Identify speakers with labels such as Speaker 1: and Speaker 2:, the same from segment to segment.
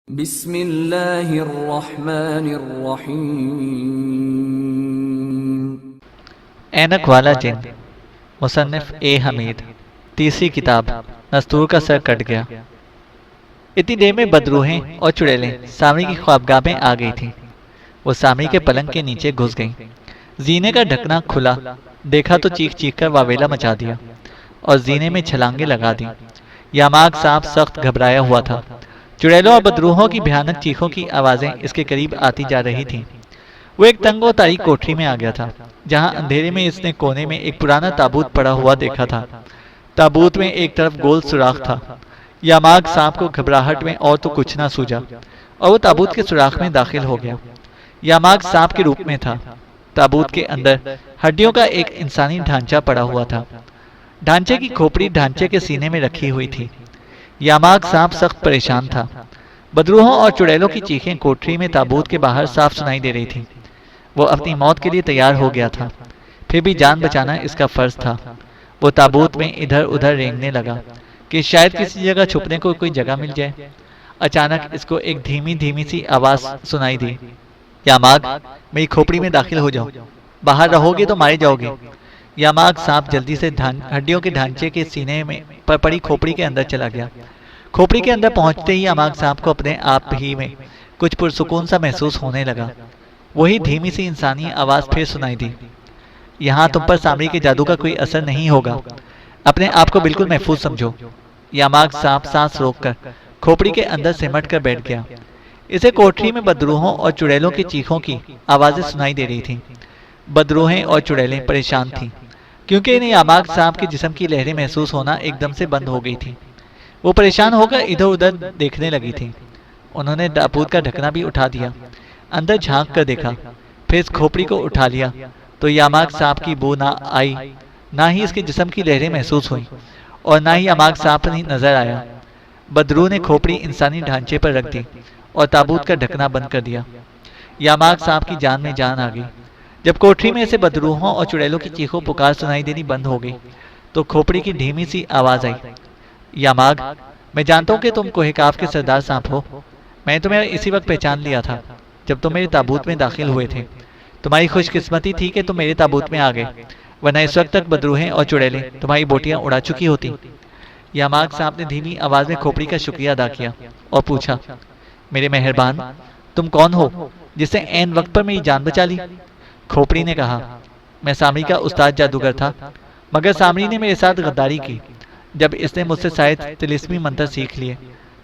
Speaker 1: بسم اللہ الرحمن الرحیم۔
Speaker 2: اینک والا جن، مصنف اے حمید، تیسری کتاب۔ نستور کا سر کٹ گیا۔ اتنی دیر میں بدروہیں اور چڑیلیں سامری کی خوابگاہ میں آ گئی تھیں۔ وہ سامری کے پلنگ کے نیچے گھس گئیں۔ زینے کا ڈھکنا کھلا دیکھا تو چیخ چیخ کر واویلا مچا دیا اور زینے میں چھلانگیں لگا دیں۔ یاماگ سانپ سخت گھبرایا ہوا تھا۔ چڑیلوں اور بدروہوں کی بھیانک چیخوں کی آوازیں اس کے قریب آتی جا رہی تھیں۔ وہ ایک تنگ و تاریک کوٹری میں آ گیا تھا، جہاں اندھیرے میں اس نے کونے میں ایک پرانا تابوت پڑا ہوا دیکھا تھا۔ تابوت میں ایک طرف گول سوراخ تھا۔ یاماگ سانپ کو گھبراہٹ میں اور تو کچھ نہ سوجا اور وہ تابوت کے سوراخ میں داخل ہو گیا۔ یاماگ سانپ کے روپ میں تھا۔ تابوت کے اندر ہڈیوں کا ایک انسانی ڈھانچہ پڑا ہوا تھا۔ ڈھانچے کی کھوپڑی ڈھانچے کے سینے میں رکھی ہوئی تھی۔ یاماگ سانپ سخت پریشان تھا۔ بدروہوں اور چڑیلوں کی چیخیں کوٹری میں تابوت کے باہر صاف سنائی دے رہی تھیں۔ وہ اپنی موت کے لیے تیار ہو گیا تھا، پھر بھی جان بچانا اس کا فرض تھا۔ وہ تابوت میں ادھر ادھر رینگنے لگا کہ شاید کسی جگہ چھپنے کو کوئی جگہ مل جائے۔ اچانک اس کو ایک دھیمی دھیمی سی آواز سنائی دی، یاماگ میری کھوپڑی میں داخل ہو جاؤ، باہر رہو گے تو مارے جاؤ گے۔ یاماگ سانپ جلدی سے ہڈیوں کے ڈھانچے کے سینے میں پر پڑی کھوپڑی کے اندر چلا گیا۔ کھوپڑی کے اندر پہنچتے ہی یاماگ سانپ کو اپنے آپ ہی میں کچھ پرسکون سا محسوس ہونے لگا۔ وہی دھیمی سی انسانی آواز پھر سنائی دی، یہاں تم پر سامری کے جادو کا کوئی اثر نہیں ہوگا، اپنے آپ کو بالکل محفوظ سمجھو۔ یاماگ سانپ سانس روک کر کھوپڑی کے اندر سمٹ کر بیٹھ گیا۔ اسے کوٹری میں بدروہوں اور چڑیلوں کی چیخوں کی آوازیں سنائی دے رہی تھیں۔ بدروہیں اور چڑیلیں پریشان تھیں، کیونکہ انہیں یاماگ سانپ کے جسم کی لہریں محسوس ہونا ایک دم سے بند ہو گئی تھیں۔ وہ پریشان ہو کر ادھر ادھر دیکھنے لگی تھیں۔ انہوں نے تابوت کا ڈھکنا بھی اٹھا دیا، اندر جھانک کر دیکھا، پھر اس کھوپڑی کو اٹھا لیا تو یاماگ سانپ کی بو نہ آئی، نہ ہی اس کے جسم کی لہریں محسوس ہوئیں اور نہ ہی یاماگ سانپ نظر آیا۔ بدروح نے کھوپڑی انسانی ڈھانچے پر رکھ دی اور تابوت کا ڈھکنا بند کر دیا۔ یاماگ سانپ کی جان میں جان آ گئی۔ جب کوٹری میں سے بدروحوں اور چڑیلوں کی چیخوں پکار سنائی دینی بند ہو گئی تو کھوپڑی کی دھیمی سی آواز آئی، یاماگ میں جانتا ہوں کہ تم کوہ کاف کے سردار سانپ ہو۔ میں تمہیں اسی وقت پہچان لیا تھا جب تم میرے تابوت میں داخل ہوئے تھے۔ تمہاری خوش قسمتی تھی کہ تم میرے تابوت میں آ گئے، ورنہ اس وقت تک بدروہیں اور چڑیلیں تمہاری بوٹیاں اڑا چکی ہوتی۔ یاماگ سانپ نے دھیمی آواز میں کھوپڑی کا شکریہ ادا کیا اور پوچھا، میرے مہربان تم کون ہو جس نے عین وقت پر میری جان بچا لی؟ کھوپڑی نے کہا، میں سامری کا استاد جادوگر تھا، مگر سامری نے میرے ساتھ غداری کی۔ جب اس نے مجھ سے شاید طلسمی منتر سیکھ لیے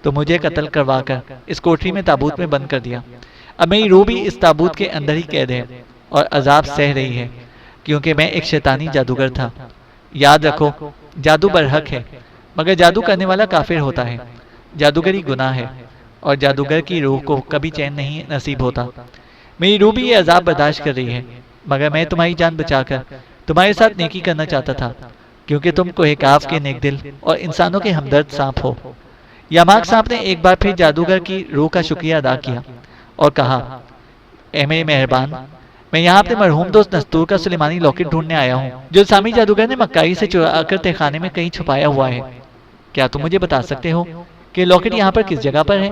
Speaker 2: تو مجھے قتل کروا کر اس کوٹری میں تابوت میں بند کر دیا۔ اب میری روح بھی اس تابوت کے اندر ہی قید ہے اور عذاب سہ رہی ہے، کیونکہ میں ایک شیطانی جادوگر تھا۔ یاد رکھو، جادو برحق ہے، مگر جادو کرنے والا کافر ہوتا ہے۔ جادوگری گناہ ہے اور جادوگر کی روح کو کبھی چین نہیں نصیب ہوتا۔ میری روح بھی یہ عذاب برداشت کر رہی ہے، مگر میں تمہاری جان بچا کر تمہارے ساتھ نیکی کرنا چاہتا تھا، کیونکہ تم کوہ کاف کے نیک دل اور انسانوں کے ہمدرد سانپ ہو۔ یاماگ سانپ نے ایک بار پھر جادوگر کی روح کا شکریہ ادا کیا اور کہا، اے میرے مہربان، میں یہاں اپنے مرحوم دوست نستور کا سلیمانی لاکٹ ڈھونڈنے آیا ہوں، جو سامری جادوگر نے مکاری سے چرا کر تہخانے میں کہیں چھپایا ہوا ہے۔ کیا تم مجھے بتا سکتے ہو کہ لاکٹ یہاں پر کس جگہ پر ہے؟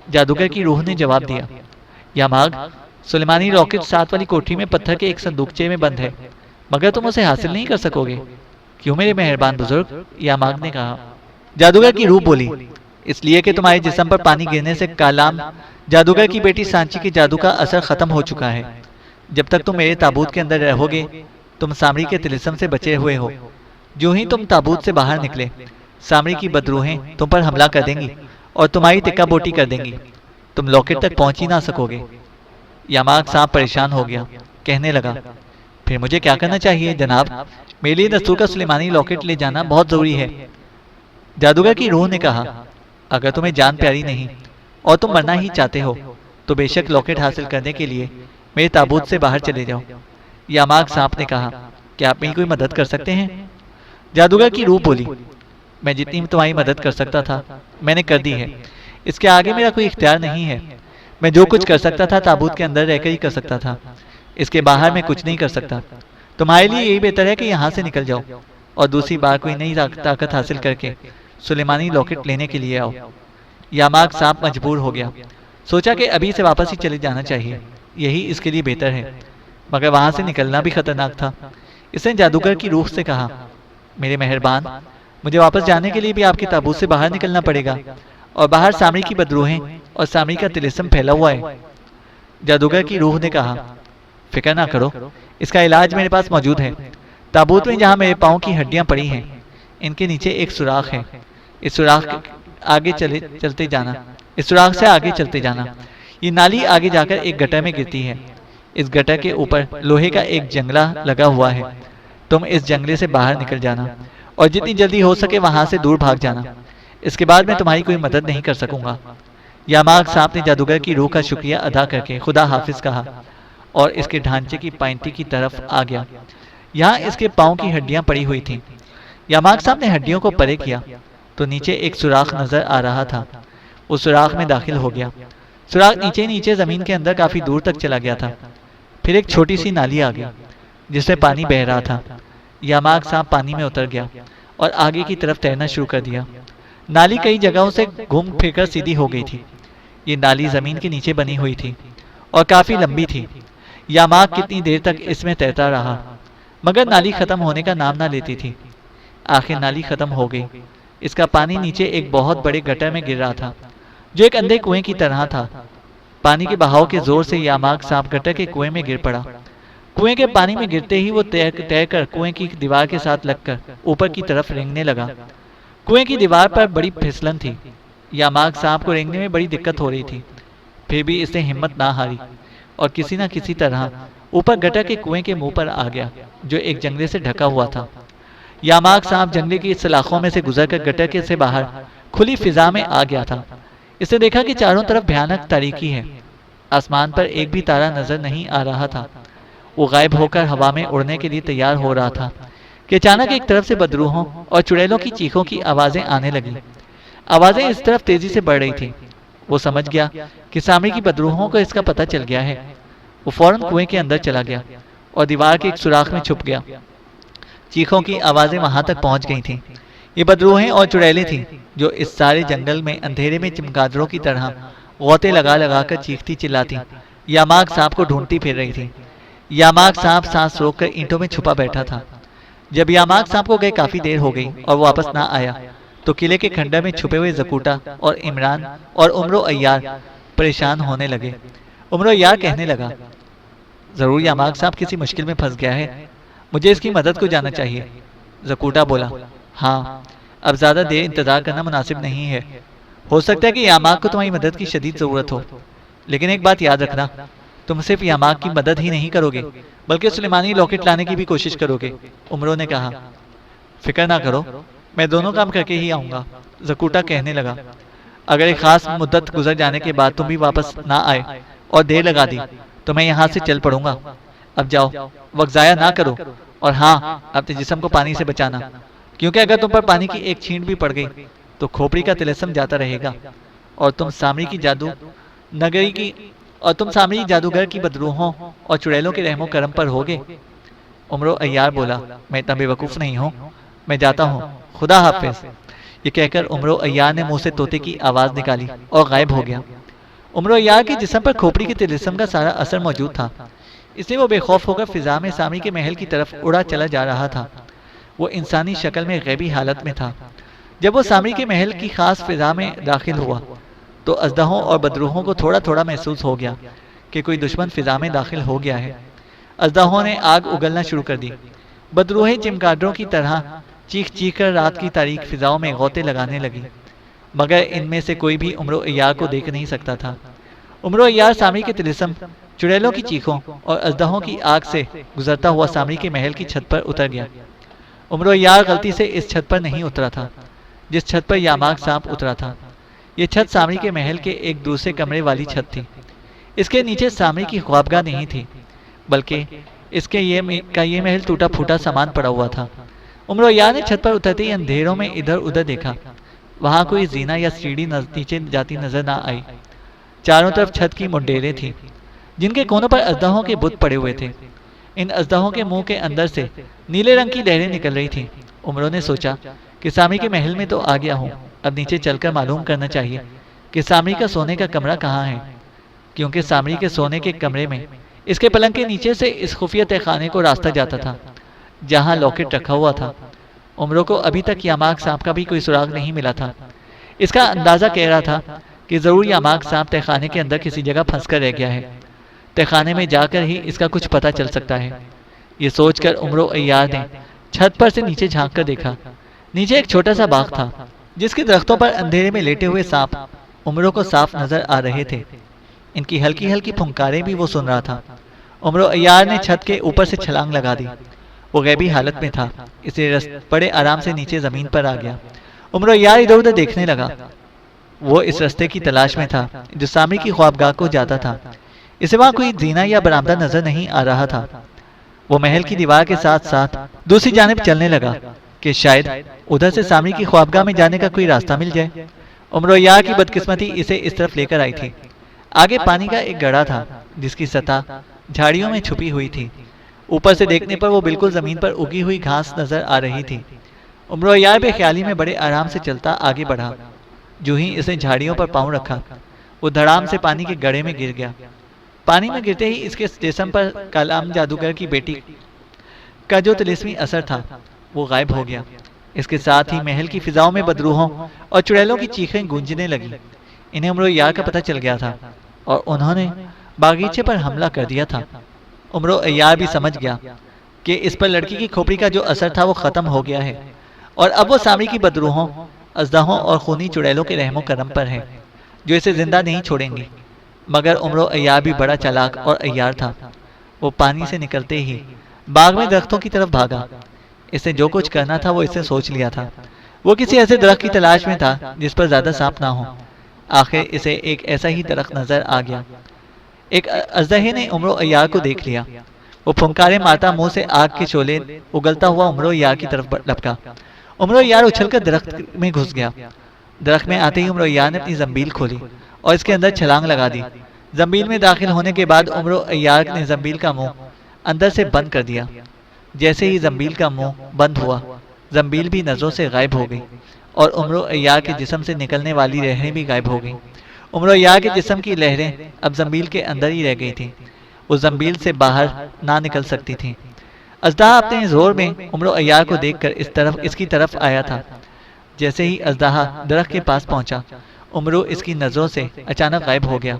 Speaker 2: جادوگر کی روح نے جواب دیا، یاماگ سلیمانی لاکٹ 7 والی کوٹری میں پتھر کے ایک صندوقچے میں بند ہے، مگر تم اسے حاصل نہیں کر سکو گے۔ کیوں میرے مہربان بزرگ؟ یاماگ نے کہا۔ جادوگر کی روح بولی، اس لیے کہ تمہارے جسم پر پانی گرنے سے کالام جادوگر کی بیٹی سانچی کے جادو کا اثر ختم ہو چکا ہے۔ جب تک تم میرے تابوت کے اندر رہو گے تم سامری کے طلسم سے بچے ہوئے ہو۔ جو ہی تم تابوت سے باہر نکلے سامری کی بدروہیں تم پر حملہ کر دیں گی اور تمہاری ٹکا بوٹی کر دیں گی، تم لاکٹ تک پہنچ ہی نہ سکو گے۔ یاماگ سانپ پریشان ہو گیا، کہنے لگا، پھر مجھے کیا کرنا چاہیے جناب؟ میرے لیے نستور کا سلیمانی لاکٹ لے جانا بہت ضروری ہے۔ جادوگر کی روح نے کہا، اگر تمہیں جان پیاری نہیں اور تم مرنا ہی چاہتے ہو تو بے شک لاکٹ حاصل کرنے کے لیے میرے تابوت سے باہر چلے جاؤ۔ یاماگ سانپ نے کہا، کیا آپ میری کوئی مدد کر سکتے ہیں؟ جادوگر کی روح بولی، میں جتنی تمہاری مدد کر سکتا تھا میں نے کر دی ہے، اس کے آگے میرا کوئی اختیار نہیں ہے۔ میں جو کچھ کر سکتا تھا تابوت کے اندر رہ کر ہی کر سکتا تھا، اس کے باہر میں کچھ نہیں کر سکتا۔ تمہارے لیے یہی بہتر ہے کہ یہاں سے نکل جاؤ اور دوسری بار کوئی نئی طاقت حاصل کر کے سلیمانی لاکٹ لینے کے لیے آؤ۔ یاماک سانپ مجبور ہو گیا، سوچا کہ ابھی سے واپس ہی چلے جانا چاہیے، یہی اس کے لیے بہتر ہے، مگر وہاں سے نکلنا بھی خطرناک تھا۔ اس نے جادوگر کی روح سے کہا، میرے مہربان، مجھے واپس جانے کے لیے بھی آپ کے تابوت سے باہر نکلنا پڑے گا، اور باہر سامری کی بدروہیں اور سامری کا طلسم پھیلا ہوا ہے۔ جادوگر کی روح نے کہا، فکر نہ کرو، اس کا علاج میرے پاس موجود ہے۔ تابوت میں جہاں میرے پاؤں کی ہڈیاں پڑی ہیں، ان کے نیچے ایک سوراخ ہے، اس سوراخ سے آگے چلتے جانا، یہ نالی آگے جا کر ایک گٹر میں گرتی ہے، اس گٹر کے اوپر لوہے کا ایک جنگلہ لگا ہوا ہے، تم اس جنگلے سے باہر نکل جانا اور جتنی جلدی ہو سکے وہاں سے دور بھاگ جانا، اس کے بعد میں تمہاری کوئی مدد نہیں کر سکوں گا۔ یاماک سانپ نے جادوگر کی روح کا شکریہ ادا کر کے خدا حافظ کہا اور اس کے ڈھانچے کی پائنٹی کی طرف آ گیا۔ یہاں اس کے پاؤں کی ہڈیاں پڑی ہوئی تھیں۔ یاماک سانپ نے ہڈیوں کو پرے کیا تو نیچے ایک سوراخ نظر آ رہا تھا، اس سوراخ میں داخل ہو گیا۔ سوراخ نیچے نیچے زمین کے اندر کافی دور تک چلا گیا تھا، پھر ایک چھوٹی سی نالی آ گئی جس میں پانی بہہ رہا تھا۔ یاماک سانپ پانی میں اتر گیا اور آگے کی طرف تیرنا شروع کر دیا۔ نالی کئی جگہوں سے گھوم پھر کر سیدھی ہو گئی تھی، یہ نالی زمین کے نیچے بنی ہوئی تھی اور کافی لمبی تھی۔ یاماک کتنی دیر تک اس میں تیرتا رہا مگر نالی ختم ہونے کا نام نہ لیتی تھی۔ آخر نالی ختم ہو گئی، اس کا پانی نیچے ایک بہت بڑے گٹر میں گر رہا تھا جو ایک اندھے کنویں کی طرح تھا۔ پانی کے بہاؤ کے زور سے یاماک سانپ گٹر کے کنویں میں گر پڑا۔ کنویں کے پانی میں گرتے ہی وہ تیر کر کنویں کی دیوار کے ساتھ لگ کر اوپر کی طرف رینگنے لگا۔ کنویں کی دیوار پر بڑی پھسلن تھی، یاماک سانپ کو رینگنے میں بڑی دقت ہو رہی تھی، پھر بھی اس نے ہمت نہ ہاری اور کسی نہ کسی طرح اوپر گٹر کے کنویں کے منہ پر آ گیا جو ایک جنگلے سے ڈھکا ہوا تھا۔ یاماک سانپ جنگلے کی سلاخوں میں سے گزر کر گٹر کے سے باہر کھلی فضا میں آ گیا تھا۔ اس نے دیکھا کہ چاروں طرف بھیانک تاریکی ہے، آسمان پر ایک بھی تارا نظر نہیں آ رہا تھا۔ وہ غائب ہو کر ہوا میں اڑنے کے لیے تیار ہو رہا تھا کہ اچانک ایک طرف سے بدروحوں اور چڑیلوں کی چیخوں کی آوازیں آنے لگیں۔ آوازیں اس طرف تیزی سے بڑھ رہی تھیں۔ وہ سمجھ گیا کہ سامری کی بدروحوں کو اس کا پتہ چل گیا ہے۔ وہ فوراً کنویں کے اندر چلا گیا اور دیوار کے ایک سوراخ میں چھپ گیا۔ چیخوں کی آوازیں وہاں تک پہنچ گئی تھیں۔ یہ بدروحیں اور چڑیلیں تھیں جو اس سارے جنگل میں اندھیرے میں چمگادڑوں کی طرح غوطے لگا لگا کر چیختی چلاتی یاماک سانپ کو ڈھونڈتی پھر رہی تھی۔ یاماک سانپ سانس روک کر اینٹوں میں چھپا بیٹھا تھا۔ جب یاماک سانپ کو گئے کافی دیر ہو گئی اور وہ واپس نہ آیا تو قلعے کے کھنڈر میں چھپے ہوئے زکوٹا اور عمران اور عمرو عیار پریشان ہونے لگے۔ عمرو عیار کہنے لگا، ضرور یاماک سانپ کسی مشکل میں پھنس گیا ہے، مجھے اس کی مدد کو جانا چاہیے۔ زکوٹا بولا، ہاں، اب زیادہ دیر انتظار کرنا مناسب نہیں ہے، ہو سکتا ہے کہ یاماک کو تمہاری مدد کی شدید ضرورت ہو، لیکن ایک بات یاد رکھنا، تم صرف یاماک کی مدد ہی نہیں کرو گے بلکہ سلیمانی لاکٹ لانے کی بھی کوشش کرو گے۔ عمرو نے کہا، فکر نہ کرو، میں دونوں کام کر کے ہی آؤں گا۔ زکوٹا کہنے لگا، اگر ایک خاص مدت گزر جانے کے بعد تم بھی واپس نہ آئے اور دیر لگا دی تو میں یہاں سے چل پڑوں گا۔ اب جاؤ، وقت ضائع نہ کرو، اور ہاں، اپنے جسم کو پانی سے بچانا، کیونکہ اگر تم پر پانی کی ایک چھینٹ بھی پڑ گئی تو کھوپڑی کا طلسم جاتا رہے گا اور تم سامری جادوگر کی بدروحوں اور چڑیلوں کے رحم و کرم پر ہوگے۔ عمرو عیار بولا، میں اتنا بے وقوف نہیں ہوں، میں جاتا ہوں، خدا حافظ۔ یہ کہہ کر عمرو عیار نے منہ سے طوطے کی آواز نکالی اور غائب ہو گیا۔ عمرو عیار کے جسم پر کھوپڑی کے طلسم کا سارا اثر موجود تھا، اس لیے وہ بے خوف ہو کر فضا میں سامری کے محل کی طرف اڑا چلا جا رہا تھا۔ وہ انسانی شکل میں غیبی حالت میں تھا۔ جب وہ سامری کے محل کی خاص فضا میں داخل ہوا تو اژدہوں اور بدروحوں کو تھوڑا تھوڑا محسوس ہو گیا کہ کوئی دشمن فضا میں داخل ہو گیا ہے۔ اژدہوں نے آگ اگلنا شروع کر دی، بدروہیں چمگادڑوں کی طرح چیخ چیخ کر رات کی تاریک فضاؤں میں غوطے لگانے لگی، مگر ان میں سے کوئی بھی عمرو عیار کو دیکھ نہیں سکتا تھا۔ عمرو عیار سامری کے طلسم، چڑیلوں کی چیخوں اور اژدہوں کی آگ سے گزرتا ہوا سامری کے محل کی چھت پر اتر گیا۔ عمرو عیار غلطی سے اس چھت پر نہیں اترا تھا جس چھت پر یاماک سانپ اترا تھا۔ یہ چھت سامری کے محل کے ایک دوسرے کمرے والی چھت تھی۔ اس کے نیچے سامری کی خوابگاہ نہیں تھی، بلکہ اس کے یہ محل ٹوٹا پھوٹا سامان پڑا ہوا تھا۔ عمرو عیار نے چھت پر اترتے ہی اندھیروں میں ادھر ادھر دیکھا، وہاں کوئی زینہ یا سیڑھی نیچے جاتی نظر نہ آئی۔ چاروں طرف چھت کی منڈیریں تھیں جن کے کونوں پر اژدہوں کے بت پڑے ہوئے تھے۔ ان اژدہوں کے منہ کے اندر سے نیلے رنگ کی لہریں نکل رہی تھیں۔ عمرو نے سوچا کہ سامری کے محل میں تو آ گیا ہوں، اب نیچے چل کر معلوم کرنا چاہیے کہ سامری کا سونے کا کمرہ کہاں ہے، کیونکہ سامری کے سونے کے کمرے میں اس کے پلنگ کے نیچے سے اس خفیہ تہ خانے کو راستہ جاتا تھا جہاں لاکٹ رکھا ہوا تھا۔ عمروں کو ابھی تک یاماک صاحب کا بھی کوئی سراغ نہیں ملا تھا۔ اس کا اندازہ کہہ رہا تھا کہ ضرور یاماک صاحب تہ خانے کے اندر کسی جگہ پھنس کر رہ گیا ہے، تہ خانے میں جا کر ہی اس کا کچھ پتہ چل سکتا ہے۔ یہ سوچ کر عمرو عیار نے چھت پر سے نیچے جھانک کر دیکھا۔ نیچے ایک چھوٹا سا باغ تھا جس کے درختوں پر اندھیرے میں لیٹے ہوئے سانپ عمرو کو صاف نظر آ رہے تھے۔ ان کی ہلکی ہلکی پھنکاریں بھی وہ سن رہا تھا۔ عمرو عیار نے چھت کے اوپر سے چھلانگ لگا دی۔ وہ غیبی حالت میں تھا، اس لیے بڑے آرام سے نیچے زمین پر آ گیا۔ عمرو عیار ادھر ادھر دیکھنے لگا۔ وہ اس رستے کی تلاش میں تھا جو سامری کی خوابگاہ کو جاتا تھا۔ اسے وہاں کوئی زینہ یا برآمدہ نظر نہیں آ رہا تھا۔ وہ محل کی دیوار کے ساتھ ساتھ دوسری جانب چلنے لگا کہ شاید ادھر سے سامری کی خوابگاہ میں جانے کا کوئی راستہ مل جائے۔ عمرو عیار کی بدقسمتی اسے اس طرف لے کر آئی تھی۔ آگے پانی کا ایک گڑھا تھا جس کی سطح جھاڑیوں میں چھپی ہوئی تھی۔ اوپر سے دیکھنے پر وہ بالکل زمین پر اگی ہوئی گھاس نظر آ رہی تھی۔ عمرو عیار بے خیالی میں بڑے آرام سے چلتا آگے بڑھا۔ جو ہی اس نے جھاڑیوں پر پاؤں رکھا وہ دھڑام سے پانی کے گڑھے میں گر گیا۔ پانی میں گرتے ہی اس کے جسم پر کالام جادوگر کی بیٹی کا جو طلسمی اثر تھا وہ غائب ہو گیا۔ اس کے ساتھ ہی محل کی فضاؤں میں بدروحوں اور چڑیلوں کی چیخیں گونجنے لگی۔ انہیں عمرو عیار کا پتہ چل گیا تھا اور انہوں نے باغیچے پر حملہ کر دیا تھا۔ عمرو عیار بھی سمجھ گیا کہ اس پر لڑکی کی کھوپڑی کا جو اثر تھا وہ ختم ہو گیا ہے اور اب وہ سامری کی بدروحوں، اژدہوں اور خونی چڑیلوں کے رحم و کرم پر ہے جو اسے زندہ نہیں چھوڑیں گی۔ مگر عمرو عیار بھی بڑا چالاک اور عیار تھا۔ وہ پانی سے نکلتے ہی باغ میں درختوں کی طرف بھاگا۔ اس نے جو کچھ کرنا تھا وہ اس نے سوچ لیا تھا۔ وہ کسی ایسے درخت کی تلاش میں تھا جس پر زیادہ سانپ نہ ہو۔ آخر اسے ایک ایسا ہی درخت نظر آ گیا۔ ایک اژدہے نے عمرو عیار کو دیکھ لیا۔ وہ پھنکارے مارتا منہ سے آگ کے شعلے اگلتا ہوا عمرو عیار کی طرف لپکا۔ عمرو عیار اچھل کر درخت میں گھس گیا۔ درخت میں آتے ہی عمرو عیار نے اپنی زنبیل کھولی اور اس کے اندر چھلانگ لگا دی۔ زنبیل میں داخل ہونے کے بعد عمرو عیار نے زنبیل کا منہ اندر سے بند کر دیا۔ جیسے ہی زنبیل کا منہ بند ہوا زنبیل بھی نظروں سے غائب ہو گئی اور عمرو عیار کے جسم سے نکلنے والی لہریں بھی غائب ہو گئیں۔ عمرو عیار کے جسم کی لہریں اب زنبیل کے اندر ہی رہ گئی تھیں، وہ زنبیل سے باہر نہ نکل سکتی تھیں۔ اژدہا اپنے زور میں عمرو عیار کو دیکھ کر اس کی طرف آیا تھا۔ جیسے ہی اژدہا درخت کے پاس پہنچا عمرو اس کی نظروں سے اچانک غائب ہو گیا۔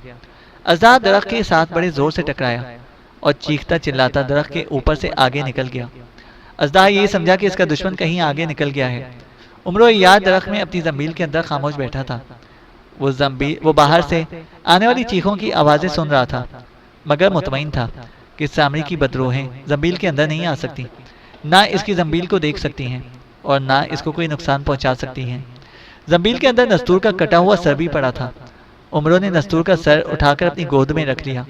Speaker 2: اژدہا درخت کے ساتھ بڑے زور سے ٹکرایا اور چیختا چلاتا درخت کے اوپر سے آگے نکل گیا۔ اژدہا یہ سمجھا کہ اس کا دشمن کہیں آگے نکل گیا ہے۔ عمرو عیار درخت میں اپنی زنبیل کے اندر خاموش بیٹھا تھا۔ وہ باہر سے آنے والی چیخوں کی آوازیں سن رہا تھا مگر مطمئن تھا کہ سامری کی بدروحیں زنبیل کے اندر نہیں آ سکتی، نہ اس کی زنبیل کو دیکھ سکتی ہیں اور نہ اس کو کوئی نقصان پہنچا سکتی ہیں۔ زنبیل کے اندر نستور کا کٹا ہوا سر بھی پڑا تھا۔ عمرو نے نستور کا سر اٹھا کر اپنی گود میں رکھ لیا۔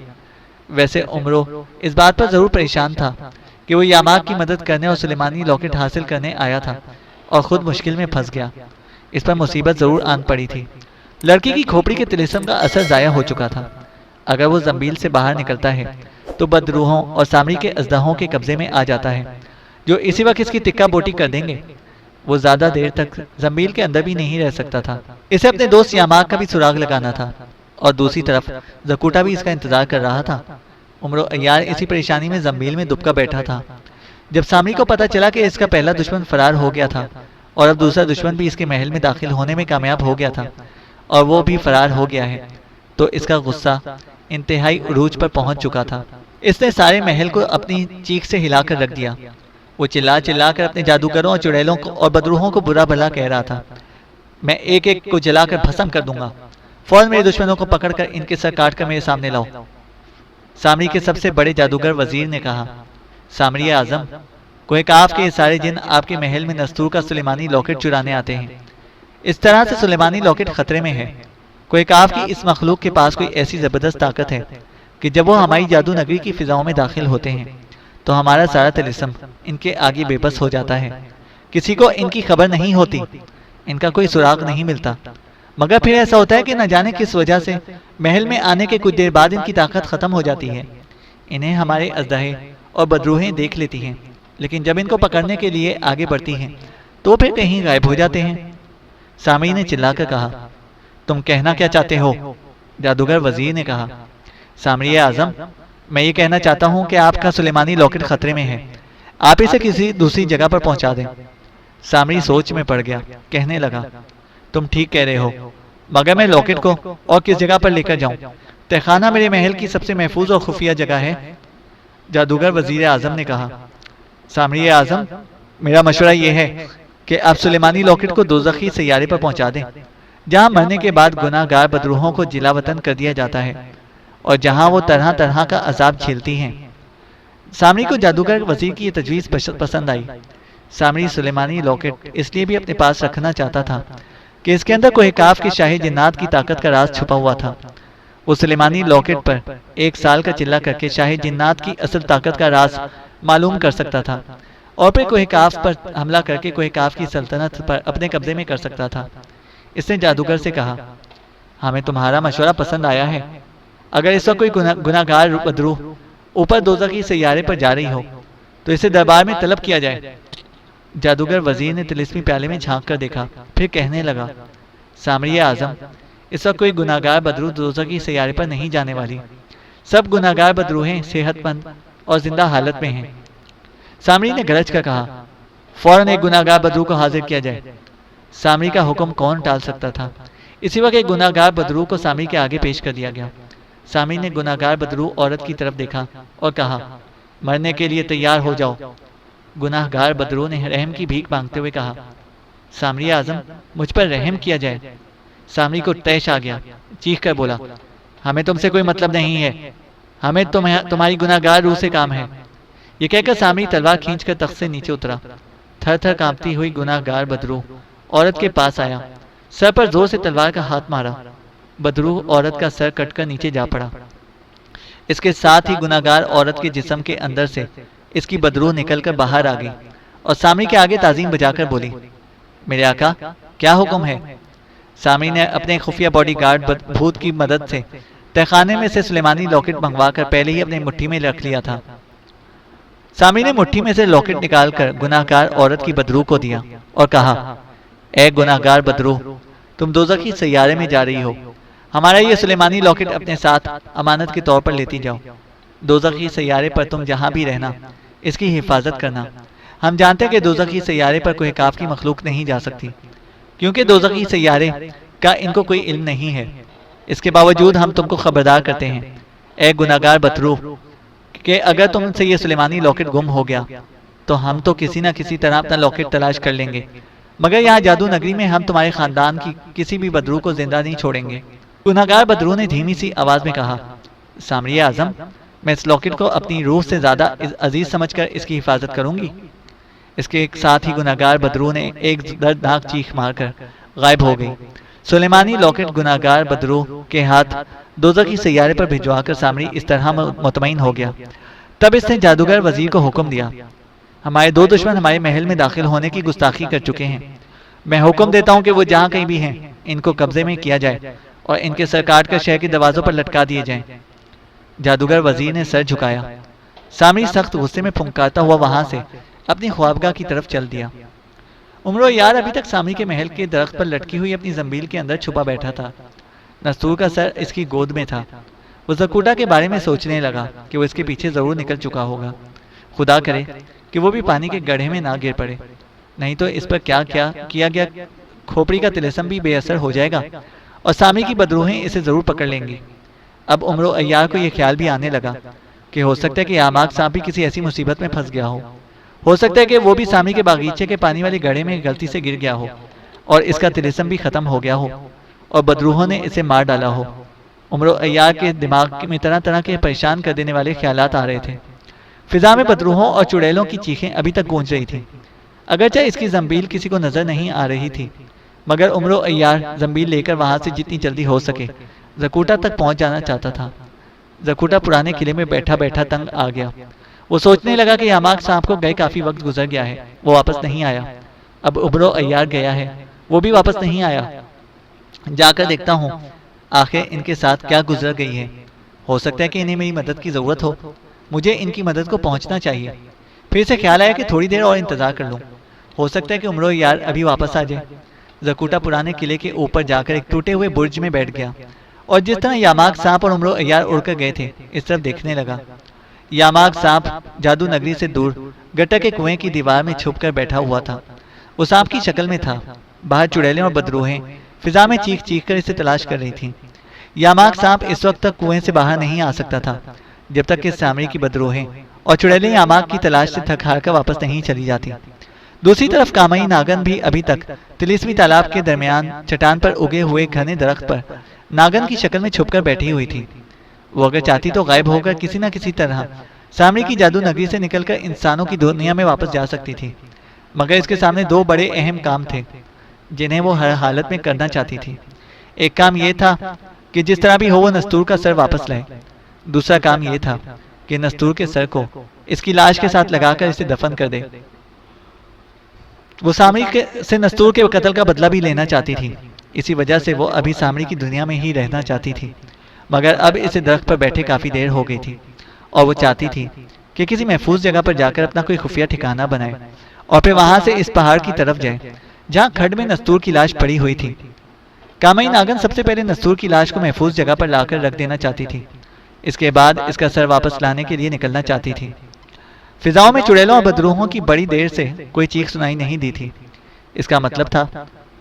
Speaker 2: ویسے عمرو اس بات پر ضرور پریشان تھا کہ وہ یاماک کی مدد کرنے اور سلیمانی لاکٹ حاصل کرنے آیا تھا اور خود مشکل میں پھنس گیا۔ اس پر مصیبت ضرور آن پڑی تھی۔ لڑکی کی کھوپڑی کے طلسم کا اثر ضائع ہو چکا تھا۔ اگر وہ زنبیل سے باہر نکلتا ہے تو بدروحوں اور سامری کے اژدہوں کے قبضے میں آ جاتا ہے جو اسی وقت اس کی ٹکا بوٹی کر دیں گے۔ وہ زیادہ دیر تک زنبیل کے اندر بھی نہیں رہ سکتا تھا۔ اسے اپنے دوست یاماک کا بھی سراغ لگانا تھا اور دوسری طرف زکوٹا بھی اس کا انتظار کر رہا تھا۔ عمرو عیار اسی پریشانی میں زنبیل میں دبکا بیٹھا تھا۔ جب سامری کو پتا چلا کہ اس کا پہلا دشمن فرار ہو گیا تھا اور اب دوسرا دشمن بھی اس کے محل میں داخل ہونے میں کامیاب ہو گیا تھا اور وہ بھی فرار ہو گیا ہے تو اس کا غصہ انتہائی عروج پر پہنچ چکا تھا۔ اس نے سارے محل کو اپنی چیخ سے ہلا کر رکھ دیا۔ وہ چلا چلا کر اپنے جادوگروں اور چڑیلوں اور بدروحوں کو برا بھلا کہہ رہا تھا۔ میں ایک ایک کو جلا کر بھسم کر دوں گا۔ فوراً میرے دشمنوں کو پکڑ کر ان کے سر کاٹ کر میرے سامنے لاؤ۔ سامری کے سب سے بڑے جادوگر وزیر نے کہا۔ سامری اعظم، کوہ کاف کے سارے جن آپ کے محل میں نستور کا سلیمانی لاکٹ چرانے آتے ہیں۔ اس طرح سے سلیمانی لاکٹ خطرے میں ہے۔ کوہ کاف کی اس مخلوق کے پاس کوئی ایسی زبردست طاقت ہے کہ جب وہ ہماری جادو نگری کی فضاؤں میں داخل ہوتے ہیں تو ہمارا سارا طلسم ان کے آگے بے بس ہو جاتا ہے۔ کسی کو ان کی خبر نہیں ہوتی، ان کا کوئی سراغ نہیں ملتا، مگر پھر ایسا ہوتا ہے کہ نہ جانے کس وجہ سے محل میں آنے کے کچھ دیر بعد ان کی طاقت ختم ہو جاتی ہے۔ انہیں ہمارے اژدہے اور بدروحیں دیکھ لیتی ہیں، لیکن جب ان کو پکڑنے کے لیے آگے بڑھتی ہیں تو پھر کہیں غائب ہو جاتے ہیں۔ سامری نے چلا کر کہا۔ تم کہنا کیا چاہتے ہو؟ جادوگر وزیر نے کہا۔ سامری اعظم، میں یہ کہنا چاہتا ہوں کہ آپ کا سلیمانی لاکٹ خطرے میں ہے، آپ اسے کسی دوسری جگہ پر پہنچا دیں۔ سامری سوچ میں پڑ گیا، کہنے لگا، تم ٹھیک کہہ رہے ہو، مگر میں لاکٹ کو اور کس جگہ پر لے کر جاؤں؟ تہخانہ میرے محل کی سب سے محفوظ اور خفیہ جگہ ہے۔ جادوگر وزیر اعظم نے کہا۔ سامری اعظم، میرا مشورہ یہ ہے کہ آپ سلیمانی لاکٹ کو دوزخی سیارے پر پہنچا دیں، جہاں مرنے کے بعد گناہ گار بدروحوں کو جلا وطن کر دیا جاتا ہے اور جہاں وہ طرح طرح کا عذاب جھیلتی ہیں۔ سامری کو جادوگر وزیر کی یہ تجویز پسند آئی۔ سامری سلیمانی لاکٹ اس لیے بھی اپنے پاس رکھنا چاہتا تھا کہ اس کے اندر کوہ کاف کے شاہی جنات کی طاقت کا راز چھپا ہوا تھا۔ وہ سلیمانی لاکٹ پر 1 سال کا چلہ کر کے شاہی جنات کی اصل طاقت کا راز معلوم کر سکتا تھا اور پھر کوہ کاف پر حملہ کر کے کوہ کاف کی سلطنت پر اپنے قبضے میں کر سکتا تھا۔ اس نے جادوگر سے کہا، ہمیں تمہارا مشورہ پسند آیا ہے۔ اگر اس وقت کوئی گناہ گار بدروح اوپر دوزخی سیارے پر جا رہی ہو تو اسے دربار میں طلب کیا جائے۔ جادوگر وزیر نے طلسمی پیالے میں جھانک کر دیکھا، پھر کہنے لگا، سامری اعظم، اس وقت کوئی گناہ گار بدروح دوزخی سیارے پر نہیں جانے والی۔ سب گناہ گار بدروہیں صحت مند اور زندہ حالت میں ہیں۔ سامری نے گرج کر کہا، فوراً ایک گناہ گار بدروح کو حاضر کیا جائے۔ سامری کا حکم کون ٹال سکتا تھا؟ اسی وقت ایک گناہ گار بدروح کو سامری کے آگے پیش کر دیا گیا۔ سامری نے گناہ گار بدروح عورت کی طرف دیکھا اور کہا، مرنے کے لیے تیار ہو جاؤ۔ گناہ گار بدروح نے رحم کی بھیک مانگتے ہوئے کہا، سامری اعظم، مجھ پر رحم کیا جائے۔ سامری کو طیش آ گیا، چیخ کر بولا، ہمیں تم سے کوئی مطلب نہیں ہے، ہمیں تمہاری گناہ گار روح سے کام ہے۔ یہ کہہ کر سامری تلوار کھینچ کر تخت سے نیچے اترا۔ تھر تھر کانپتی ہوئی گناہ گار بدروح عورت کے پاس آیا، سر پر زور سے تلوار کا ہاتھ مارا۔ بدروح عورت کا سر کٹ کر نیچے جا پڑا۔ اس کے ساتھ ہی گناہ گار عورت کے جسم کے اندر سے اس کی بدروح نکل کر باہر آ گئی اور سامری کے آگے تعظیم بجا کر بولی، میرے آقا، کیا حکم ہے؟ سامری نے اپنے خفیہ باڈی گارڈ بھوت کی مدد سے تہخانے میں سے سلیمانی لاکٹ منگوا کر پہلے ہی اپنے مٹھی میں رکھ لیا تھا۔ سامری نے مٹھی میں سے لاکٹ نکال کر گناہ گار عورت کی بدروح کو دیا اور کہا، اے گناہ گار بدروح، تم دوزخی سیارے میں جا رہی ہو، ہمارا یہ سلیمانی لاکٹ اپنے ساتھ امانت کے طور پر لیتی جاؤ۔ دوزخی سیارے پر تم جہاں بھی رہنا، اس کی حفاظت کرنا۔ ہم جانتے ہیں کہ دوزخی سیارے پر کوہ کاف کی مخلوق نہیں جا سکتی، کیونکہ دوزخی سیارے کا ان کو کوئی علم نہیں ہے۔ اس کے باوجود ہم تم کو خبردار کرتے ہیں، اے گناہ گار بدروح، کہ اگر تم سے یہ سلیمانی لاکٹ گم ہو گیا تو ہم تو کسی نہ کسی طرح اپنا لاکٹ تلاش کر لیں گے، مگر یہاں جادو نگری میں ہم تمہارے خاندان کی کسی بھی بدروح کو زندہ نہیں چھوڑیں گے۔ گناہ گار بدروح نے دھیمی سی آواز میں کہا، سامری اعظم، میں اس لاکٹ کو اپنی روح سے زیادہ عزیز سمجھ کر اس کی حفاظت کروں گی۔ اس کے ساتھ ہی گناہ گار بدروح نے ایک دردناک چیخ مار کر غائب ہو گئی۔ سلیمانی لاکٹ گناہ گار بدروح کے ہاتھ دوزخی سیارے پر بھجوا کر سامری اس طرح مطمئن ہو گیا۔ تب اس نے جادوگر وزیر کو حکم دیا، ہمارے 2 دشمن ہمارے محل میں داخل ہونے کی گستاخی کر چکے ہیں، میں حکم دیتا ہوں کہ وہ جہاں کہیں بھی ہیں ان کو قبضے میں کیا جائے اور ان کے سر کاٹ کر شہر کے دروازوں پر لٹکا دیے جائیں۔ جادوگر وزیر نے سر جھکایا۔ سامری سخت غصے میں پھنکارتا ہوا وہاں سے اپنی خوابگاہ کی طرف چل دیا۔ عمرو یار ابھی تک سامری کے محل کے درخت پر لٹکی ہوئی اپنی زنبیل کے اندر چھپا بیٹھا تھا۔ نستور کا سر اس کی گود میں تھا۔ وہ زکوٹا کے بارے میں سوچنے لگا کہ وہ اس کے پیچھے ضرور نکل چکا ہوگا۔ خدا کرے کہ وہ بھی پانی کے گڑھے میں نہ گر پڑے، نہیں تو اس پر کیا کیا گیا کھوپڑی کا طلسم بھی بے اثر ہو جائے گا اور سامری کی بدروہیں اسے ضرور پکڑ لیں گی۔ اب عمرو عیار کو یہ خیال بھی آنے لگا کہ ہو سکتا ہے کہ آماک صاحب بھی کسی ایسی مصیبت میں پھنس گیا ہو سکتا ہے کہ وہ بھی سامری کے باغیچے کے پانی والے گڑھے میں غلطی سے گر گیا ہو اور اس کا طلسم بھی ختم ہو گیا ہو اور بدروحوں نے اسے مار ڈالا ہو۔ عمرو عیار کے دماغ میں طرح طرح کے پریشان کر دینے والے خیالات آ رہے تھے۔ فضا میں بدروحوں اور چڑیلوں کی چیخیں ابھی تک گونج رہی تھیں، اگرچہ اس کی زنبیل کسی کو نظر نہیں آ رہی تھی، مگر عمرو عیار زنبیل لے کر وہاں سے جتنی جلدی ہو سکے زکوٹا تک پہنچ جانا چاہتا تھا۔ زکوٹا پرانے قلعے میں بیٹھا بیٹھا تنگ آ گیا۔ وہ سوچنے لگا کہ آماک صاحب کو گئے کافی وقت گزر گیا ہے، وہ واپس نہیں آیا۔ اب عمرو عیار گیا ہے، وہ بھی واپس نہیں آیا۔ جا کر دیکھتا ہوں آخر ان کے ساتھ کیا گزر گئی ہے، ہو سکتا ہے کہ انہیں میری مدد کی ضرورت ہو، مجھے ان کی مدد کو پہنچنا چاہیے۔ پھر سے خیال آیا کہ تھوڑی دیر اور انتظار کر لوں، ہو سکتا ہے کہ عمرو یار ابھی واپس آ جائے۔ زکوٹا پرانے قلعے کے اوپر جا کر ایک ٹوٹے ہوئے برج میں بیٹھ گیا اور جس طرح یاماک سانپ اور عمرو عیار اڑ کر گئے تھے اس طرف دیکھنے لگا۔ یاماک سانپ جادو نگری سے دور گٹر کے کنویں کی دیوار میں چھپ کر بیٹھا ہوا تھا۔ وہ سانپ کی شکل میں تھا۔ باہر چڑیلیں اور بدروہیں فضا میں چیخ چیخ کر اسے تلاش کر رہی تھیں۔ یاماک سانپ اس وقت تک کنویں سے باہر نہیں آ سکتا تھا جب تک کہ سامری کی بدروہیں اور چڑیلیں یاماک کی تلاش سے تھک ہار کر واپس نہیں چلی جاتی۔ دوسری طرف کامئی ناگن بھی ابھی تک تلسمی تالاب کے درمیان چٹان پر اگے ہوئے گھنے درخت پر ناگن کی شکل میں چھپ کر بیٹھی ہوئی تھی۔ وہ اگر چاہتی تو غائب ہو کر کسی نہ کسی طرح سامری کی جادو نگری سے نکل کر انسانوں کی دنیا میں واپس جا سکتی تھی، مگر اس کے سامنے دو بڑے اہم کام تھے جنہیں وہ ہر حالت میں کرنا چاہتی تھی۔ ایک کام یہ تھا کہ جس طرح بھی ہو وہ نستور کا سر واپس لائے۔ دوسرا کام یہ تھا کہ نستور کے سر کو اس کی لاش کے ساتھ لگا کر اسے دفن کر دے۔ وہ سامری سے نستور کے قتل کا بدلہ بھی لینا چاہتی تھی، اسی وجہ سے وہ ابھی سامری کی دنیا میں ہی رہنا چاہتی تھی، مگر اب اسے درخت پر بیٹھے کافی دیر ہو گئی تھی اور وہ چاہتی تھی کہ کسی محفوظ جگہ پر جا کر اپنا کوئی خفیہ ٹھکانہ بنائے اور پھر وہاں سے اس پہاڑ کی طرف جائے جہاں کھڈ میں نستور کی لاش پڑی ہوئی تھی۔ کامئی ناگن سب سے پہلے نستور کی لاش کو محفوظ جگہ پر لا کر رکھ دینا چاہتی تھی، اس کے بعد اس کا سر واپس لانے کے لیے نکلنا چاہتی تھی۔ فضاؤں میں چڑیلوں اور بدروہوں کی بڑی دیر سے کوئی چیخ سنائی نہیں دی تھی۔ اس کا مطلب تھا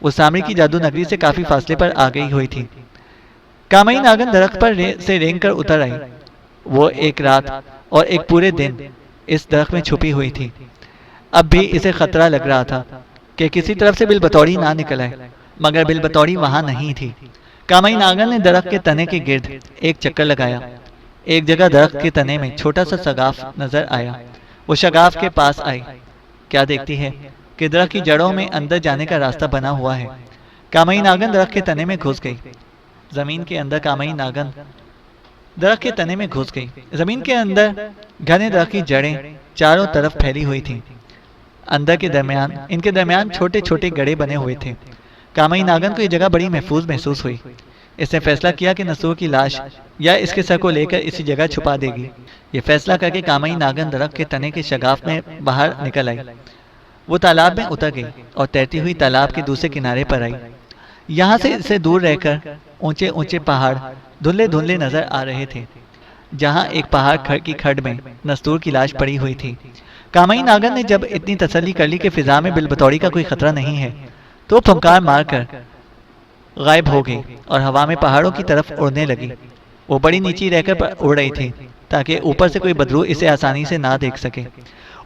Speaker 2: وہ سامری کی جادو نگری سے کافی فاصلے پر آ گئی ہوئی تھی۔ کامئی ناگن درخت پر سے رینگ کر اتر آئی۔ وہ ایک رات اور ایک پورے دن اس درخت میں چھپی ہوئی تھی۔ اب بھی اسے خطرہ لگ رہا تھا کہ کسی طرف سے بلبتوڑی نہ نکل آئے، مگر بلبتوڑی وہاں نہیں تھی۔ کامئی ناگن نے درخت کے تنے کے گرد ایک چکر لگایا۔ ایک جگہ درخت کے تنے میں چھوٹا سا شگاف نظر آیا۔ وہ شگاف کے پاس آئی۔ کیا دیکھتی ہے کہ درخت کی جڑوں میں اندر جانے کا راستہ بنا ہوا ہے۔ کامئی ناگن درخت کے تنے میں گھس گئی۔ زمین کے اندر کامئی ناگن درخت کے تنے میں گھس گئی۔ زمین کے اندر گھنے درخت کی جڑیں چاروں طرف پھیلی ہوئی تھیں۔ اندر کے درمیان ان کے درمیان چھوٹے چھوٹے گڑھے بنے ہوئے تھے۔ کامئی ناگن کو یہ جگہ بڑی محفوظ محسوس ہوئی۔ اس نے فیصلہ کیا کہ نستور کی لاش یا اس کے سر کو لے کر اسی جگہ چھپا دے گی۔ یہ فیصلہ کر کے کامئی ناگن درخت کے تنے کے شگاف میں باہر نکل آئی۔ وہ تالاب میں اتر گئی اور تیرتی ہوئی تالاب کے دوسرے کنارے پر آئی۔ یہاں سے اسے دور رہ کر اونچے اونچے پہاڑ دھندلے دھندلے نظر آ رہے تھے، جہاں ایک پہاڑ کی کھڈ میں نستور کی لاش پڑی ہوئی تھی۔ کامئی ناگن نے جب اتنی تسلی کر لی کہ فضا میں بلبتوڑی کا کوئی خطرہ نہیں ہے تو پھنکار مار کر غائب ہو گئی اور ہوا میں پہاڑوں کی طرف اڑنے لگی۔ وہ بڑی نیچی رہ کر اڑ رہی تھی تاکہ اوپر سے کوئی بدرو اسے آسانی سے نہ دیکھ سکے۔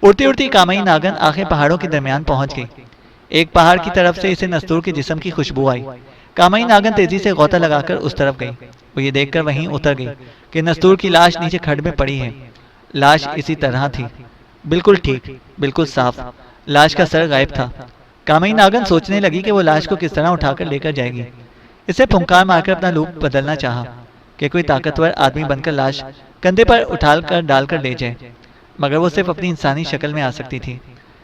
Speaker 2: اڑتی اڑتی کامئی ناگن آخر پہاڑوں کے درمیان پہنچ گئی۔ ایک پہاڑ کی طرف سے اسے نستور کے جسم کی خوشبو آئی۔ کامئی ناگن تیزی سے غوطہ لگا کر اس طرف گئی۔ وہ یہ دیکھ کر وہیں اتر گئی کہ نستور کی لاش نیچے کھڈ میں پڑی ہے۔ لاش اسی طرح تھی، بالکل ٹھیک، بالکل صاف۔ لاش کا سر غائب تھا۔ کامئی ناگن سوچنے لگی کہ وہ لاش کو کس طرح اٹھا کر لے کر جائے گی۔ اسے پھنکار مار کر اپنا روپ بدلنا چاہا کہ کوئی طاقتور آدمی بن کر لاش کندھے پر اٹھا کر ڈال کر لے جائے، مگر وہ صرف اپنی انسانی شکل میں آ سکتی تھی۔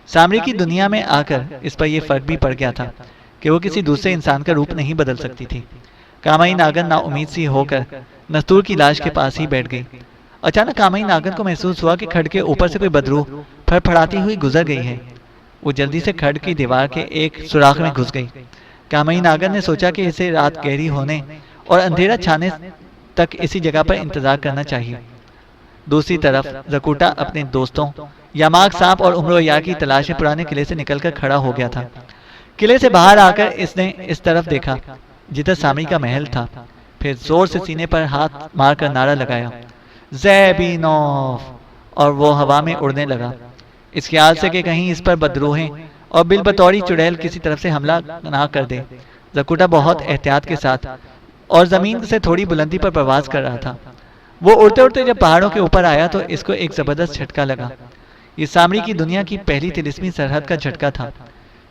Speaker 2: سامری کی دنیا میں آ کر اس پر یہ فرق بھی پڑ گیا تھا کہ وہ کسی دوسرے انسان کا روپ نہیں بدل سکتی تھی۔ کامئی ناگن نا امید سی ہو کر نستور کی لاش کے پاس ہی بیٹھ گئی۔ اچانک کامئی ناگن کو محسوس ہوا کہ کھڈ کے اوپر سے کوئی بدرو پھڑ پھڑاتی ہوئی گزر گئی ہے۔ وہ جلدی سے کھڈ کی دیوار کے ایک سوراخ میں گھس گئی۔ کامئی ناگن نے سوچا کہ اسے رات گہری ہونے اور اندھیرا چھانے تک اسی جگہ پر انتظار کرنا چاہیے۔ دوسری طرف زکوٹا اپنے دوستوں یاماک سانپ اور عمرو عیار کی تلاش میں پرانے قلعے سے نکل کر کھڑا ہو گیا تھا۔ قلعے سے باہر آ کر اس نے اس طرف دیکھا جدھر سامری کا محل تھا، پھر زور سے سینے پر ہاتھ مار کر نعرہ لگایا، زیبینوف، اور وہ ہوا میں اڑنے لگا، اس خیال سے کہ کہیں اس پر بدروہیں اور بلبتوڑی چڑیل کسی طرف سے حملہ نہ کر دے۔ زکوٹا بہت احتیاط کے ساتھ اور زمین سے تھوڑی بلندی پر پرواز کر رہا تھا۔ وہ اڑتے اڑتے جب پہاڑوں کے اوپر آیا تو اس کو ایک زبردست جھٹکا لگا۔ یہ سامری کی دنیا کی پہلی تلسمی سرحد کا جھٹکا تھا۔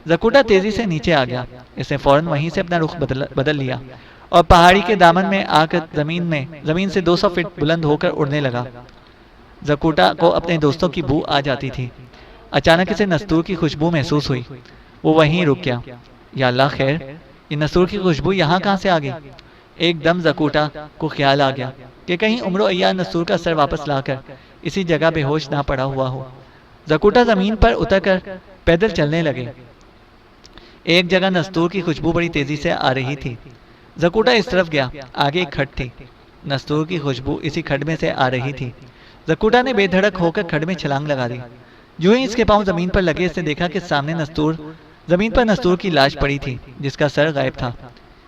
Speaker 2: زکوٹا تیزی سے نیچے آ گیا۔ اس نے فوراً وہیں سے اپنا رخ بدل لیا اور پہاڑی کے دامن میں آ کر زمین سے 200 فٹ بلند ہو کر اڑنے لگا۔ زکوٹا کو اپنے دوستوں کی بو آ جاتی تھی۔ اچانک اسے نستور کی خوشبو محسوس ہوئی۔ وہ وہیں رک گیا۔ یا اللہ خیر، یہ نستور کی خوشبو یہاں کہاں سے آ گئی؟ ایک دم زکوٹا کو خیال آ گیا کہ کہیں عمرو عیار نستور کا سر واپس لا کر اسی جگہ بے ہوش نہ پڑا ہوا ہو۔ زکوٹا زمین پر اتر کر پیدل چلنے لگے۔ ایک جگہ نستور کی خوشبو بڑی تیزی سے آ رہی تھی۔ زکوٹا اس طرف گیا، آگے ایک کھڈ تھی، نستور کی خوشبو اسی کھڈ میں سے آ رہی تھی۔ زکوٹا نے بے دھڑک ہو کر کھڈ میں چھلانگ لگا دی۔ جو ہی اس کے پاؤں زمین پر لگے، اس نے دیکھا کہ سامنے زمین پر نستور کی لاش پڑی تھی، جس کا سر غائب تھا۔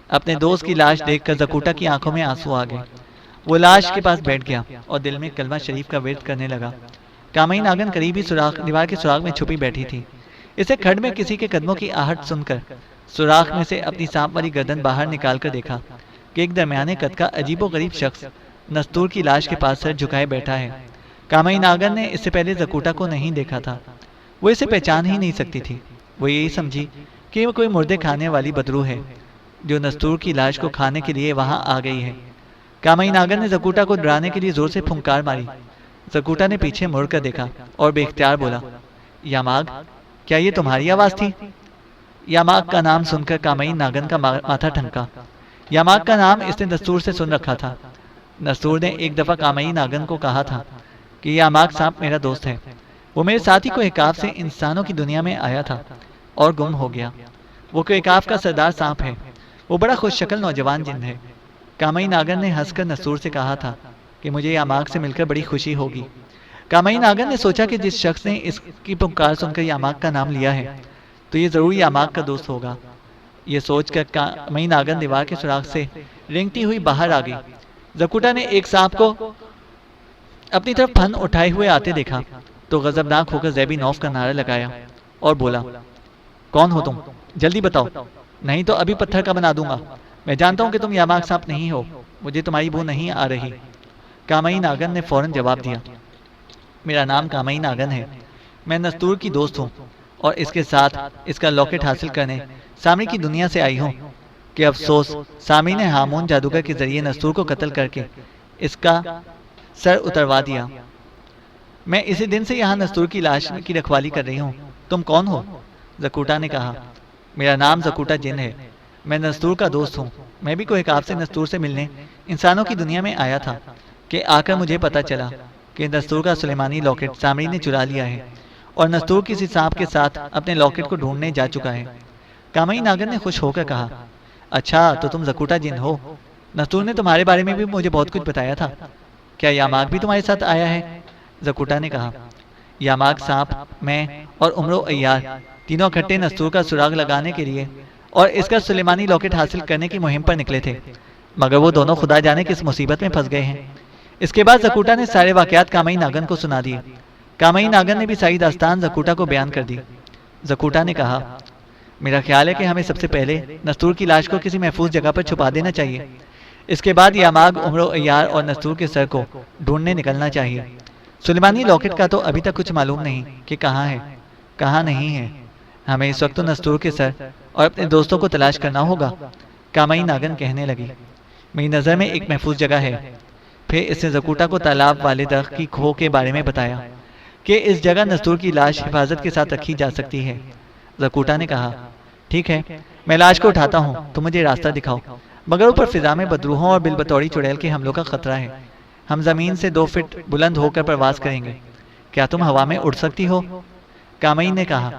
Speaker 2: اپنے دوست کی لاش دیکھ کر زکوٹا کی آنکھوں میں آنسو آ گئے۔ وہ لاش کے پاس بیٹھ گیا اور دل میں کلمہ شریف کا ورد کرنے لگا۔ کامئی ناگن قریبی دیوار کے سوراخ میں چھپی بیٹھی تھی۔ اسے کھڈ میں کسی کے قدموں کی آہٹ سن کر سوراخ میں سے اپنی سانپ والی گردن باہر نکال کر دیکھا کہ ایک درمیانے قد کا عجیب و غریب شخص نستور کی لاش کے پاس سر جھکائے بیٹھا ہے۔ کامئی ناگن نے اس سے پہلے زکوٹا کو نہیں دیکھا تھا۔ وہ اسے پہچان ہی نہیں سکتی تھی۔ وہ یہی سمجھی کہ وہ کوئی مردے کھانے والی بدروح ہے جو نستور کی لاش کو کھانے کے لیے وہاں آ گئی ہے۔ کامئی ناگن نے زکوٹا کو ڈرانے کے لیے زور سے پھنکار ماری۔ زکوٹا نے پیچھے مڑ کر دیکھا اور بے اختیار بولا، یاماگ، کیا یہ تمہاری آواز تھی؟ یاماگ کا نام سن کر کامئی ناگن کا ماتھا ٹھنکا۔ یاماگ کا نام اس نے نستور سے سن رکھا تھا۔ نستور نے ایک دفعہ کامئی ناگن کو کہا تھا کہ یاماگ سانپ میرا دوست ہے۔ وہ میرے ساتھی کو عقاب سے انسانوں کی دنیا میں آیا تھا اور گم ہو گیا۔ وہ عقاب کا سردار سانپ ہے۔ وہ بڑا خوش شکل نوجوان جن ہے۔ کامئی ناگن نے ہنس کر نستور سے کہا تھا کہ مجھے یاماگ سے مل کر بڑی خوشی ہوگی۔ کامئی ناگن نے سوچا کہ جس شخص نے اس کی پکار سن کر یاماگ کا نام لیا ہے تو یہ ضرور یاماگ کا دوست ہوگا۔ یہ سوچ کر کامئی ناگن دیوار کے سوراخ سے رینگتی ہوئی باہر آ گئی۔ زکوٹا نے ایک سانپ کو اپنی طرف پھن اٹھائے ہوئے آتے دیکھا تو غضبناک ہو کر زیبی نوف کا نعرہ لگایا اور بولا، کون ہو تم؟ جلدی بتاؤ، نہیں تو ابھی پتھر کا بنا دوں گا۔ میں جانتا ہوں کہ تم یاماگ سانپ نہیں ہو، مجھے تمہاری بو نہیں آ رہی۔ کامئی ناگن نے فوراً جواب دیا، میرا نام کامئی ناگن ہے، میں نستور کی دوست ہوں اور اس کے ساتھ اس کا لاکٹ حاصل کرنے سامری کی دنیا سے آئی ہوں کہ افسوس سامری نے ہامون جادوگر کے ذریعے نستور کو قتل کر کے اس کا سر اتروا دیا۔ میں اسی دن سے یہاں نستور کی لاش کی رکھوالی کر رہی ہوں۔ تم کون ہو؟ زکوٹا نے کہا، میرا نام زکوٹا جن ہے، میں نستور کا دوست ہوں۔ میں بھی کوئی عقاب سے نستور سے ملنے انسانوں کی دنیا میں آیا تھا کہ آ کر مجھے پتا چلا کہ نستور کا سلیمانی لاکٹ سامری نے چرا لیا ہے اور نستور کسی سانپ کے ساتھ اپنے لاکٹ کو ڈھونڈنے جا چکا ہے۔ کامئی ناگن نے خوش ہو کر کہا، اچھا تو تم زکوٹا جن ہو؟ نستور نے تمہارے بارے میں بھی مجھے بہت کچھ بتایا تھا۔ کیا یاماگ بھی تمہارے ساتھ آیا ہے؟ زکوٹا نے کہا، یاماگ سانپ، میں اور عمرو عیار تینوں اکٹھے نستور کا سراغ لگانے کے لیے اور اس کا سلیمانی لاکٹ حاصل کرنے کی مہم پر نکلے تھے، مگر وہ دونوں خدا جانے کس مصیبت میں پھنس گئے ہیں۔ اس کے بعد زکوٹا نے سارے واقعات کامئی ناگن کو سنا دیے۔ کامئی ناگن نے بھی ساری داستان زکوٹا کو بیان کر دی۔ زکوٹا نے کہا، میرا خیال ہے کہ ہمیں سب سے پہلے نستور کی لاش کو کسی محفوظ جگہ پر چھپا دینا چاہیے۔ اس کے بعد یاماگ، عمرو عیار اور نستور کے سر کو ڈھونڈنے نکلنا چاہیے۔ سلیمانی لاکٹ کا تو ابھی تک کچھ معلوم نہیں کہ کہاں ہے، کہاں نہیں ہے۔ ہمیں اس وقت تو نستور کے سر اور اپنے دوستوں کو تلاش کرنا ہوگا۔ کامئی ناگن کہنے لگی، میری نظر میں ایک محفوظ جگہ ہے۔ پھر اس نے زکوٹا کو تالاب والے درخت کی کھو کے بارے میں بتایا کہ اس جگہ نستور کی لاش حفاظت کے ساتھ رکھی جا سکتی ہے۔ زکوٹا نے کہا، ٹھیک ہے، میں لاش کو اٹھاتا ہوں، تم مجھے راستہ دکھاؤ، مگر اوپر فضا میں بدروحوں اور بالبطوری چڑیل کے حملوں کا خطرہ ہے۔ ہم زمین سے 2 فٹ بلند ہو کر پرواز کریں گے۔ کیا تم ہوا میں اڑ سکتی ہو؟ کامئی نے کہا،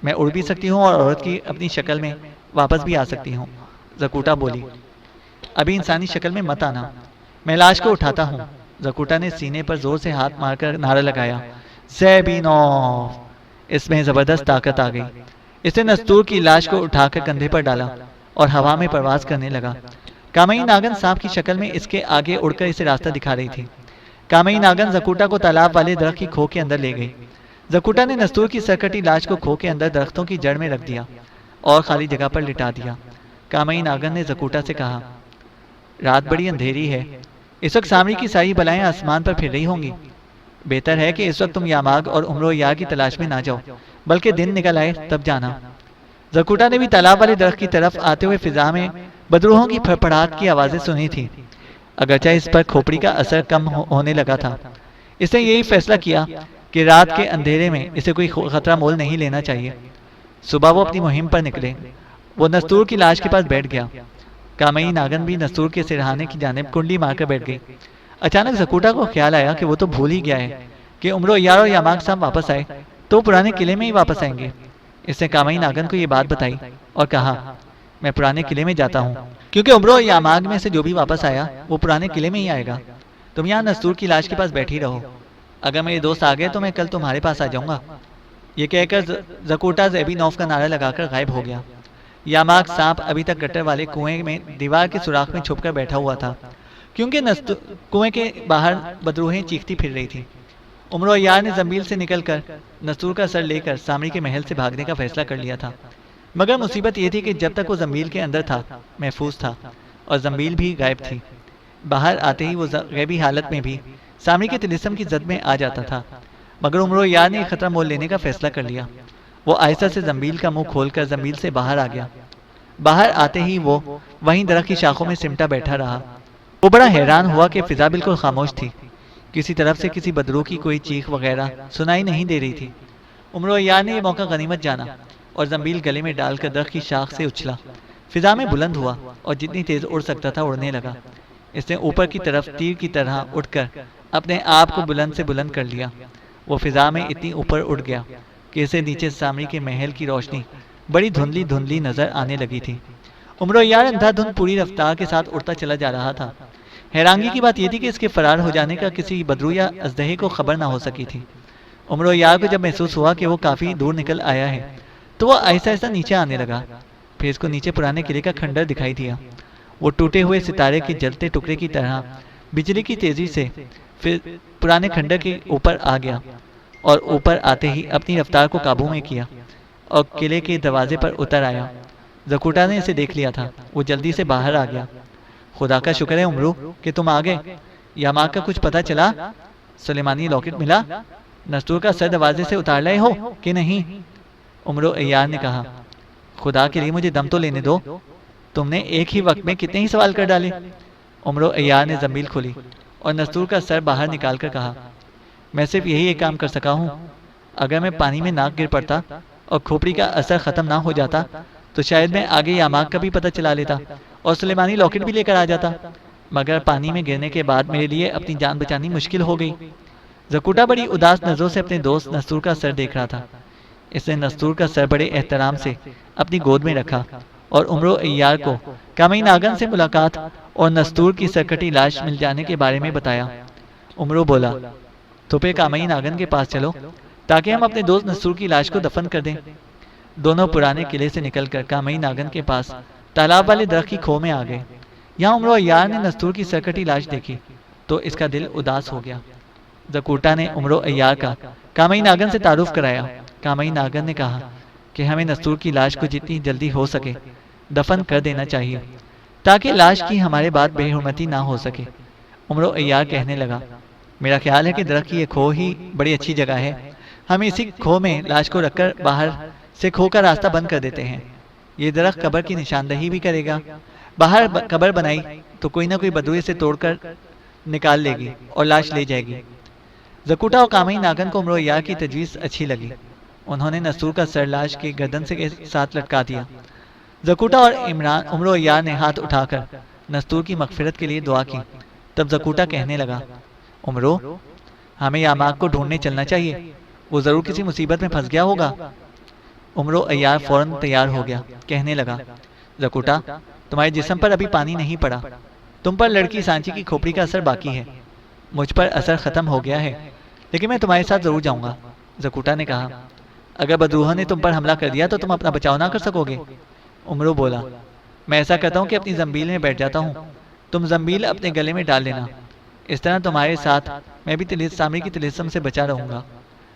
Speaker 2: میں اڑ بھی سکتی ہوں اور عورت کی اپنی شکل میں واپس بھی آ سکتی ہوں۔ زکوٹا بولی، ابھی انسانی شکل میں مت آنا، میں لاش کو اٹھاتا ہوں۔ زکوٹا نے سینے پر زور سے ہاتھ مار کر نعرہ لگایا، زیبینوف! اس میں زبردست طاقت آ گئی۔ اس نے نستور کی لاش کو اٹھا کر کندھے پر ڈالا اور ہوا میں پرواز کرنے لگا۔ کامئی ناگن سانپ کی شکل میں اس کے آگے اڑ کر اسے راستہ دکھا رہی تھی۔ کامئی ناگن زکوٹا کو تالاب والے درخت کی کھو کے اندر لے گئی۔ زکوٹا نے نستور کی سرکٹی لاش کو کھو کے اندر درختوں کی جڑ میں رکھ دیا اور خالی جگہ پر لٹا دیا۔ کامئی ناگن نے زکوٹا سے کہا، رات بڑی اندھیری ہے، اس وقت سامری کی ساری بلائیں آسمان پر پھر رہی ہوں گی۔ بہتر ہے کہ اس وقت تم یاماگ اور عمرو عیار کی تلاش میں نہ جاؤ، بلکہ دن نکل آئے تب جانا۔ زکوٹا نے بھی تالاب والے درخت کی طرف آتے ہوئے فضا میں بدروحوں کی پھڑپڑاہٹ کی آوازیں سنی تھی۔ اگرچہ اس پر کھوپڑی کا اثر کم ہونے لگا تھا، اس نے یہی فیصلہ کیا کہ رات کے اندھیرے میں اسے کوئی خطرہ مول نہیں لینا چاہیے۔ صبح وہ اپنی مہم پر نکلے۔ وہ نستور کی لاش کے پاس بیٹھ گیا۔ کامئی ناگن بھی نستور کے سرہانے کی جانب کنڈلی مار کر بیٹھ گئی۔ اچانک زکوٹا کو خیال آیا کہ وہ تو بھول ہی گیا ہے کہ عمرو عیار اور یاماگ صاحب واپس آئے تو پرانے قلعے میں ہی واپس آئیں گے۔ اس نے کامئی ناگن کو یہ بات بتائی اور کہا میں پرانے قلعے میں جاتا ہوں، کیونکہ عمرو اور یاماگ میں سے جو بھی واپس آیا وہ پرانے قلعے میں ہی آئے گا۔ تم یہاں نستور کی لاش کے پاس بیٹھی رہو، اگر میرے دوست آ گئے تو میں کل تمہارے پاس آ جاؤں گا۔ یہ کہہ کر زکوٹا زیبینوف کا نعرہ لگا کر غائب ہو گیا۔ یاماگ سانپ ابھی تک گٹر والے کنویں میں دیوار کے سوراخ میں چھپ کر بیٹھا ہوا تھا، کیونکہ کنویں کے باہر بدروہیں چیختی پھر رہی تھی۔ عمرو عیار نے زنبیل سے نکل کر نستور کا سر لے کر سامری کے محل سے بھاگنے کا فیصلہ کر لیا تھا، مگر مصیبت یہ تھی کہ جب تک وہ زنبیل کے اندر تھا محفوظ تھا، اور زنبیل بھی غائب تھی۔ باہر آتے ہی وہ غیبی حالت میں بھی سامری کے طلسم کی زد میں آ جاتا تھا، مگر عمرو عیار نے خطرہ مول لینے کا فیصلہ کر لیا۔ وہ آہستہ سے زنبیل کا منہ کھول کر زنبیل سے باہر آ گیا۔ باہر آتے ہی وہ وہیں درخت کی شاخوں میں سمٹا بیٹھا رہا۔ وہ بڑا حیران ہوا کہ فضا بالکل خاموش تھی، کسی طرف سے کسی بدرو کی کوئی چیخ وغیرہ سنائی نہیں دے رہی تھی۔ عمرو عیار نے یہ موقع غنیمت جانا اور زنبیل گلے میں ڈال کر درخت کی شاخ سے اچھلا، فضا میں بلند ہوا اور جتنی تیز اڑ سکتا تھا اڑنے لگا۔ اس نے اوپر کی طرف تیر کی طرح اٹھ کر اپنے آپ کو بلند سے بلند کر لیا۔ وہ فضا میں اتنی اوپر اٹھ گیا کہ اسے نیچے سامری کے محل کی روشنی بڑی دھندلی دھندلی نظر آنے لگی تھی۔ عمرو عیار اندھا دھند پوری رفتار کے ساتھ اڑتا چلا جا رہا تھا۔ حیرانگی کی بات یہ تھی کہ اس کے فرار ہو جانے کا کسی بدرو یا اژدہے کو خبر نہ ہو سکی تھی۔ عمرو عیار کو جب محسوس ہوا کہ وہ کافی دور نکل آیا ہے تو وہ آہستہ آہستہ نیچے آنے لگا۔ پھر اس کو نیچے پرانے قلعے کا کھنڈر دکھائی دیا۔ وہ ٹوٹے ہوئے ستارے کے جلتے ٹکڑے کی طرح بجلی کی تیزی سے پھر پرانے کھنڈر کے اوپر آ گیا، اور اوپر آتے ہی اپنی رفتار کو قابو میں کیا اور قلعے کے دروازے پر اتر آیا۔ زکوٹا نے اسے دیکھ لیا تھا، وہ جلدی سے باہر آ گیا۔ خدا کا شکر ہے عمرو کہ تم آ گئے۔ یاماگ کا کچھ پتہ چلا؟ سلیمانی لاکٹ ملا؟ نستور کا سر دروازے سے اتار لائے ہو کہ نہیں؟ عمرو عیار نے کہا خدا کے لیے مجھے دم تو لینے دو، تم نے ایک ہی وقت میں کتنے ہی سوال کر ڈالے۔ عمرو عیار نے زنبیل کھولی اور نستور کا سر باہر نکال کر کہا میں صرف یہی ایک کام کر سکا ہوں۔ اگر میں پانی میں ناک گر پڑتا اور کھوپڑی کا اثر ختم نہ ہو جاتا تو شاید میں آگے یاماگ کا بھی پتہ چلا لیتا اور سلیمانی لاکٹ بھی لے کر آ جاتا، مگر پانی میں گرنے کے بعد میرے لیے اپنی جان بچانی مشکل ہو گئی۔ زکوٹا بڑی اداس نظروں سے اپنے دوست نستور کا سر دیکھ رہا تھا۔ اس نے نستور کا سر بڑے احترام سے اپنی گود میں رکھا اور عمرو عیار کو کامئی ناگن سے ملاقات اور نستور کی سرکٹی لاش مل جانے کے بارے میں بتایا۔ عمرو بولا تو پھر کامئی ناگن کے پاس چلو تاکہ ہم اپنے دوست نستور کی لاش کو دفن کر دیں۔ دونوں پرانے قلعے سے نکل کر کامئی ناگن کے پاس تالاب والے درخت کی کھو میں آ گئے۔ یہاں عمرو عیار نے نستور کی سرکٹی لاش دیکھی تو اس کا دل اداس ہو گیا۔ زکوٹا نے عمرو عیار کا کامئی ناگن سے تعارف کرایا۔ کامئی ناگن نے کہا کہ ہمیں نستور کی لاش کو جتنی جلدی ہو سکے دفن کر دینا چاہیے تاکہ لاش کی ہمارے بعد بے حرمتی نہ ہو سکے۔ عمرو عیار کہنے لگا میرا خیال ہے کہ درخت کی یہ کھو ہی بڑی اچھی جگہ ہے، ہم اسی کھو میں لاش کو رکھ کر باہر سے کھو کا راستہ بند کر دیتے ہیں۔ یہ درخت قبر کی نشاندہی بھی کرے گا، باہر قبر بنائی تو کوئی نہ کوئی بدوی سے توڑ کر نکال لے گی اور لاش لے جائے گی۔ زکوٹا اور کامئی ناگن کو عمرو عیار کی تجویز اچھی لگی۔ انہوں نے نستور کا سر لاش کی گردن سے ساتھ لٹکا دیا۔ زکوٹا اور عمرو عیار نے ہاتھ اٹھا کر نستور کی مغفرت کے لیے دعا کی۔ تب زکوٹا کہنے لگا عمرو ہمیں یاماگ کو ڈھونڈنے چلنا چاہیے، وہ ضرور کسی مصیبت میں پھنس گیا ہوگا۔ عمرو عیار فوراً تیار ہو گیا، کہنے لگا زکوٹا تمہارے جسم پر ابھی پانی نہیں پڑا، تم پر لڑکی سانچی کی کھوپڑی کا اثر باقی ہے، مجھ پر اثر ختم ہو گیا ہے، لیکن میں تمہارے ساتھ ضرور جاؤں گا۔ زکوٹا نے کہا اگر بدروہوں نے تم پر حملہ کر دیا تو تم اپنا بچاؤ نہ کر سکو گے۔ عمرو بولا میں ایسا کرتا ہوں کہ اپنی زنبیل میں بیٹھ جاتا ہوں، تم زنبیل اپنے گلے میں ڈال لینا، اس طرح تمہارے ساتھ میں بھی سامری کی طلسم سے بچا رہوں گا۔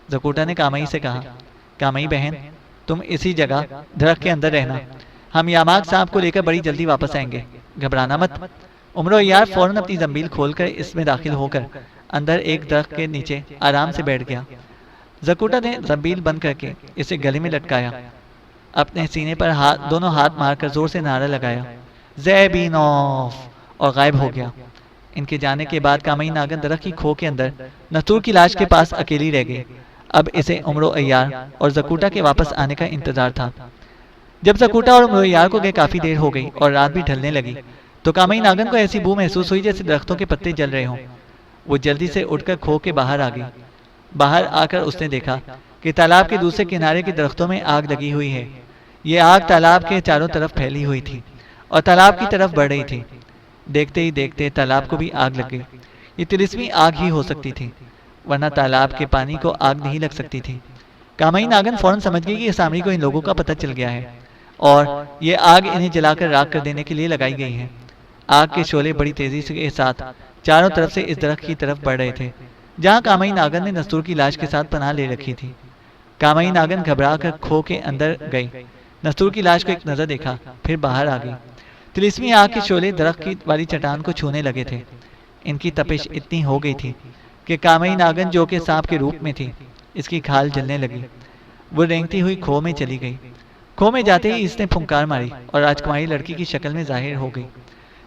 Speaker 2: زکوٹا نے کامئی سے کہا کامئی بہن تم اسی جگہ درخت کے اندر رہنا، ہم یاماگ صاحب کو لے کر بڑی جلدی واپس آئیں گے، گھبرانا مت۔ عمرو عیار فوراً اپنی زنبیل کھول کر اس میں داخل ہو کر اندر ایک درخت کے نیچے آرام سے بیٹھ گیا۔ زکوٹا نے زنبیل بند کر کے اسے گلے میں لٹکایا، اپنے سینے پر دونوں ہاتھ مار کر زور سے نعرہ لگایا زیبینوف، اور غائب ہو گیا۔ ان کے جانے کے بعد کامئی ناگن درخت کی کھو کے اندر نستور کی لاش کے پاس اکیلی رہ گئی۔ اب اسے عمرو عیار اور زکوٹا کے واپس آنے کا انتظار تھا۔ جب زکوٹا اور عمرو عیار کو گئے کافی دیر ہو گئی اور رات بھی ڈھلنے لگی تو کامئی ناگن کو ایسی بو محسوس ہوئی جیسے درختوں کے پتے جل رہے ہوں۔ وہ جلدی سے اٹھ کر کھو کے باہر آ گئی۔ باہر آ کر اس نے دیکھا کہ تالاب کے دوسرے کنارے کے درختوں میں آگ لگی ہوئی ہے۔ یہ آگ تالاب کے چاروں طرف پھیلی ہوئی تھی اور تالاب کی طرف بڑھ رہی تھی۔ دیکھتے ہی دیکھتے تالاب کو بھی آگ لگ گئی۔ یہ طلسمی آگ ہی ہو سکتی تھی، ورنہ تالاب کے پانی کو آگ نہیں لگ سکتی تھی۔ کامئی ناگن فوراً سمجھ گئی کہ سامری کو ان لوگوں کا پتہ چل گیا ہے اور یہ آگ انہیں جلا کر راکھ کر دینے کے لیے لگائی گئی ہے۔ آگ کے شعلے بڑی تیزی کے ساتھ چاروں طرف سے اس درخت کی طرف بڑھ رہے تھے جہاں کامئی ناگن نے نستور کی لاش کے ساتھ پناہ لے رکھی تھی۔ کامئی ناگن گھبرا کر کھو کے اندر گئی، نستور کی لاش کو ایک نظر دیکھا، پھر باہر آ گئی۔ طلسمی آگ کے شعلے درخت کی والی چٹان کو چھونے لگے تھے۔ ان کی تپش اتنی ہو گئی تھی کہ کامئی ناگن جو کہ سانپ کے روپ میں تھی، اس کی کھال جلنے لگی۔ وہ رینگتی ہوئی کھو میں چلی گئی۔ کھو میں جاتے ہی اس نے پھنکار ماری اور راجکماری لڑکی کی شکل میں ظاہر ہو گئی۔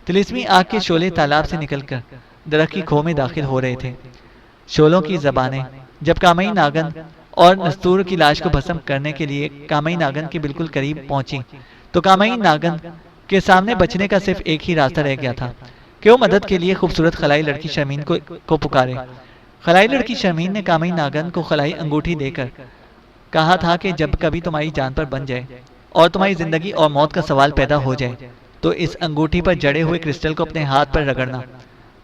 Speaker 2: طلسمی آگ کے شعلے تالاب سے نکل کر درخت کی کھو میں داخل ہو رہے تھے۔ شعلوں کی زبانیں جب کامئی ناگن اور نستور کی لاش کو بھسم کرنے کے لیے کامئی ناگن کے بالکل قریب پہنچی تو کامئی ناگن کے سامنے بچنے کا صرف ایک ہی راستہ رہ گیا تھا کہ وہ مدد کے لیے خوبصورت خلائی لڑکی شرمین کو پکارے۔ خلائی لڑکی شرمین نے کامئی ناگن کو خلائی انگوٹھی دے کر کہا تھا کہ جب کبھی تمہاری جان پر بن جائے اور تمہاری زندگی اور موت کا سوال پیدا ہو جائے تو اس انگوٹھی پر جڑے ہوئے کرسٹل کو اپنے ہاتھ پر رگڑنا،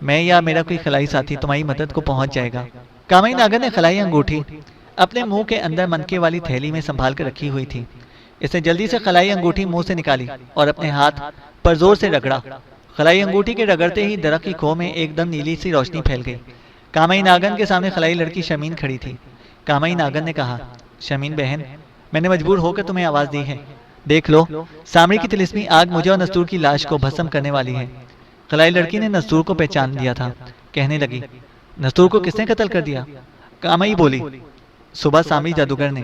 Speaker 2: میں یا میرا کوئی خلائی ساتھی تمہاری مدد کو پہنچ جائے گا۔ کامئی ناگن نے خلائی انگوٹھی اپنے منہ کے اندر منکے والی تھیلی میں سنبھال کر رکھی ہوئی تھی۔ اس نے جلدی سے خلائی انگوٹھی منہ سے نکالی اور اپنے ہاتھ پر زور سے رگڑا۔ خلائی انگوٹھی کے رگڑتے ہی درخت کی کھو میں ایک دم نیلی سی روشنی پھیل گئی۔ کامئی ناگن کے سامنے خلائی لڑکی شرمین کھڑی تھی۔ کامئی ناگن نے کہا، شرمین بہن، میں نے مجبور ہو کر تمہیں آواز دی ہے، دیکھ لو سامری کی طلسمی آگ مجھے اور نستور کی لاش کو بھسم کرنے والی ہے۔ خلائی لڑکی نے نستور کو پہچان لیا تھا، کہنے لگی، نستور کو کس نے قتل کر دیا؟ کامئی بولی، صبح سامری جادوگر نے۔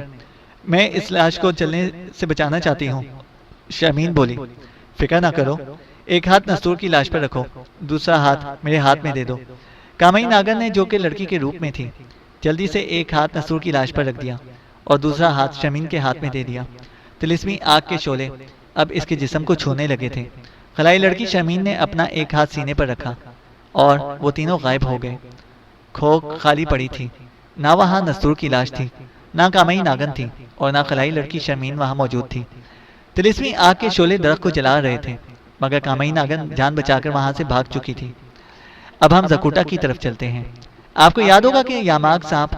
Speaker 2: میں اس لاش کو جلنے سے بچانا چاہتی ہوں۔ شرمین بولی، فکر نہ کرو، ایک ہاتھ نستور کی لاش پر رکھو، دوسرا ہاتھ میرے ہاتھ میں دے دو۔ کامئی ناگن نے، جو کہ لڑکی کے روپ میں تھی، جلدی سے ایک ہاتھ نستور کی لاش پر رکھ دیا اور دوسرا ہاتھ شرمین کے ہاتھ میں دے دیا۔ طلسمی آگ کے شعلے اب اس کے جسم کو چھونے لگے تھے۔ خلائی لڑکی شرمین نے اپنا ایک ہاتھ سینے پر رکھا اور وہ تینوں غائب ہو گئے۔ کھو خالی پڑی تھی، نہ وہاں نستور کی لاش تھی، نہ کامئی ناگن تھی اور نہ خلائی لڑکی شرمین وہاں موجود تھی۔ طلسمی آگ کے شعلے درخت کو جلا رہے تھے مگر کامئی ناگن جان بچا کر وہاں سے بھاگ چکی تھی۔ اب ہم زکوٹا کی طرف چلتے ہیں۔ آپ کو یاد ہوگا کہ یاماگ سانپ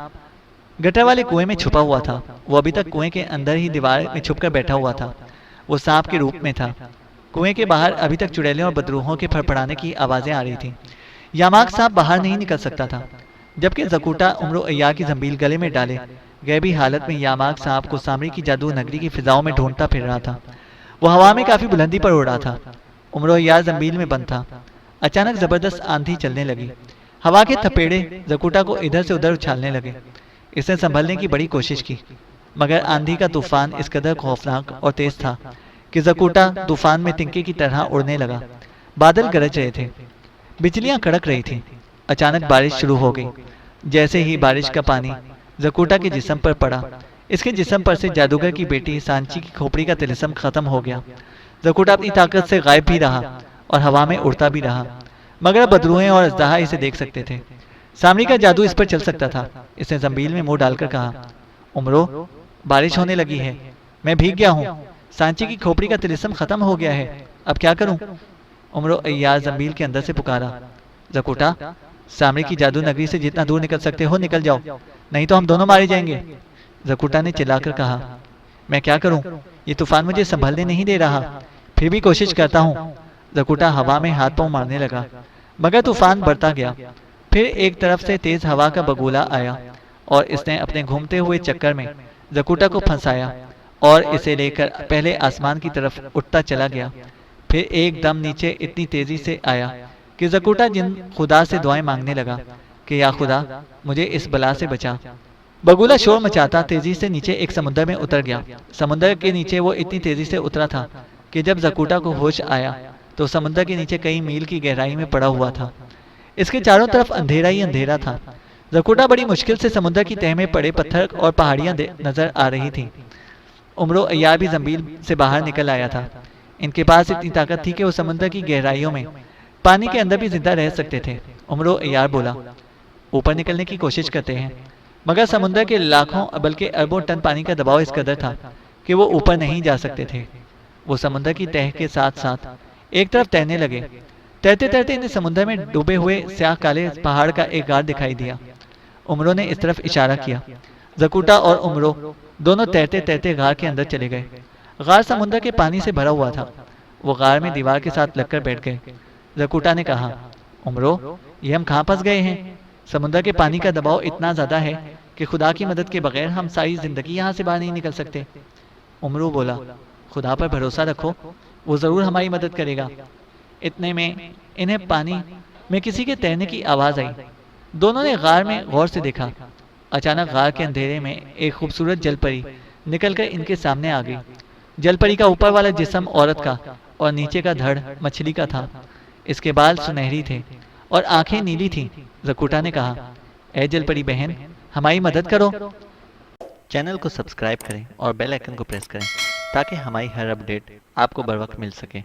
Speaker 2: گٹر والے کنویں میں چھپا ہوا تھا۔ وہ ابھی تک کنویں کے اندر ہی دیوار میں چھپ کر بیٹھا ہوا تھا۔ وہ سانپ کے روپ میں تھا۔ کنویں کے باہر ابھی تک چڑیلوں اور بدروحوں کے پھڑپڑانے کی آوازیں آ رہی تھیں۔ یاماگ سانپ باہر نہیں نکل سکتا تھا، جبکہ زکوٹا عمر و عیار کی زنبیل گلے میں ڈالے غیبی حالت میں یاماگ سانپ کو سامری کی جادو نگری کی فضاؤں میں ڈھونڈتا پھر رہا تھا۔ وہ ہوا میں کافی بلندی پر اڑ رہا تھا۔ عمر و عیار زنبیل میں بند تھا۔ اچانک زبردست آندھی چلنے لگی۔ ہوا کے تھپیڑے زکوٹا کو ادھر سے ادھر اچھالنے لگے۔ اس نے سنبھلنے کی بڑی کوشش کی مگر آندھی کا طوفان اس قدر خوفناک اور تیز تھا کہ زکوٹا طوفان میں تنکے کی طرح اڑنے لگا۔ بادل گرج رہے تھے، بجلیاں کڑک رہی تھیں۔ اچانک بارش شروع ہو گئی۔ جیسے ہی بارش کا پانی زکوٹا کے جسم پر پڑا، اس کے جسم پر سے جادوگر کی بیٹی سانچی کی کھوپڑی کا طلسم ختم ہو گیا۔ زکوٹا اپنی طاقت سے غائب بھی رہا اور ہوا میں اڑتا بھی رہا مگر بدروہیں اور اژدہا اسے دیکھ سکتے تھے۔ سامری کا جادو اس پر چل سکتا تھا۔ اس نے زنبیل میں منہ ڈال کر کہا، عمرو، بارش ہونے لگی ہے، میں بھیگ گیا ہوں، سانچی کی کھوپڑی کا طلسم ختم ہو گیا ہے، اب کیا کروں؟ عمر و عیار زنبیل کے اندر سے پکارا، زکوٹا، سامری کی جادو نگری سے جتنا دور نکل سکتے ہو نکل جاؤ، نہیں تو ہم دونوں مارے جائیں گے۔ زکوٹا نے چلا کر کہا، میں کیا کروں، یہ طوفان مجھے سنبھلنے نہیں دے رہا، پھر بھی کوشش کرتا ہوں۔ زکوٹا ہوا میں ہاتھ پاؤں مارنے لگا مگر طوفان بڑھتا گیا۔ پھر ایک طرف سے تیز ہوا کا بگولا آیا اور اس نے اپنے گھومتے ہوئے چکر میں زکوٹا کو پھنسایا اور اسے لے کر پہلے آسمان کی طرف اٹھتا چلا گیا، پھر ایک دم نیچے اتنی تیزی سے آیا کہ زکوٹا جن خدا سے دعائیں مانگنے لگا کہ یا خدا مجھے اس بلا سے بچا۔ بگولا شور مچاتا تیزی سے نیچے ایک سمندر میں اتر گیا۔ سمندر کے نیچے وہ اتنی تیزی سے اترا تھا کہ جب زکوٹا کو ہوش آیا تو سمندر کے نیچے کئی میل کی گہرائی میں پڑا ہوا تھا۔ اس کے چاروں طرف اندھیرا ہی اندھیرا تھا۔ زکوٹا بڑی مشکل سے سمندر کی تہہ میں پڑے پتھر اور پہاڑیاں نظر آ رہی تھیں۔ عمر و عیار بھی زنبیل سے باہر نکل آیا تھا۔ ان کے پاس اتنی طاقت تھی کہ وہ سمندر کی گہرائیوں میں پانی کے اندر بھی زندہ رہ سکتے تھے۔ عمر و عیار بولا، اوپر نکلنے کی کوشش کرتے ہیں مگر سمندر کے لاکھوں بلکہ اربوں ٹن پانی کا دباؤ اس قدر تھا کہ وہ اوپر نہیں جا سکتے تھے۔ وہ سمندر کی تہہ کے ساتھ ساتھ ایک طرف تیرنے لگے۔ تیرتے تیرتے انہیں سمندر میں ڈوبے ہوئے سیاہ کالے پہاڑ کا ایک غار دکھائی دیا۔ عمرو نے اس طرف اشارہ کیا۔ زکوٹا اور عمرو دونوں تیرتے تیرتے غار کے اندر چلے گئے۔ غار سمندر کے پانی سے بھرا ہوا تھا۔ وہ غار میں دیوار کے ساتھ لگ کر بیٹھ گئے۔ زکوٹا نے کہا، عمرو، یہ ہم کہاں پھنس گئے ہیں؟ سمندر کے پانی کا دباؤ اتنا زیادہ ہے کہ خدا کی مدد کے بغیر ہم ساری زندگی یہاں سے باہر نہیں نکل سکتے۔ عمرو بولا، خدا پر بھروسہ رکھو، وہ ضرور ہماری مدد کرے گا۔ اتنے میں انہیں پانی میں کسی کے تیرنے کی آواز آئی۔ دونوں نے غار میں غور سے دیکھا۔ اچانک غار کے اندھیرے میں ایک خوبصورت جل پری نکل کر ان کے سامنے آ گئی۔ جل پری کا اوپر والا جسم عورت کا اور نیچے کا دھڑ مچھلی کا تھا۔ اس کے بال سنہری تھے اور آنکھیں نیلی تھیں۔ زکوٹا نے کہا، اے جل پری بہن، ہماری مدد کرو۔ چینل کو سبسکرائب کریں اور بیل آئیکن کو پریس کریں تاکہ ہماری ہر اپڈیٹ آپ کو بر وقت مل سکے۔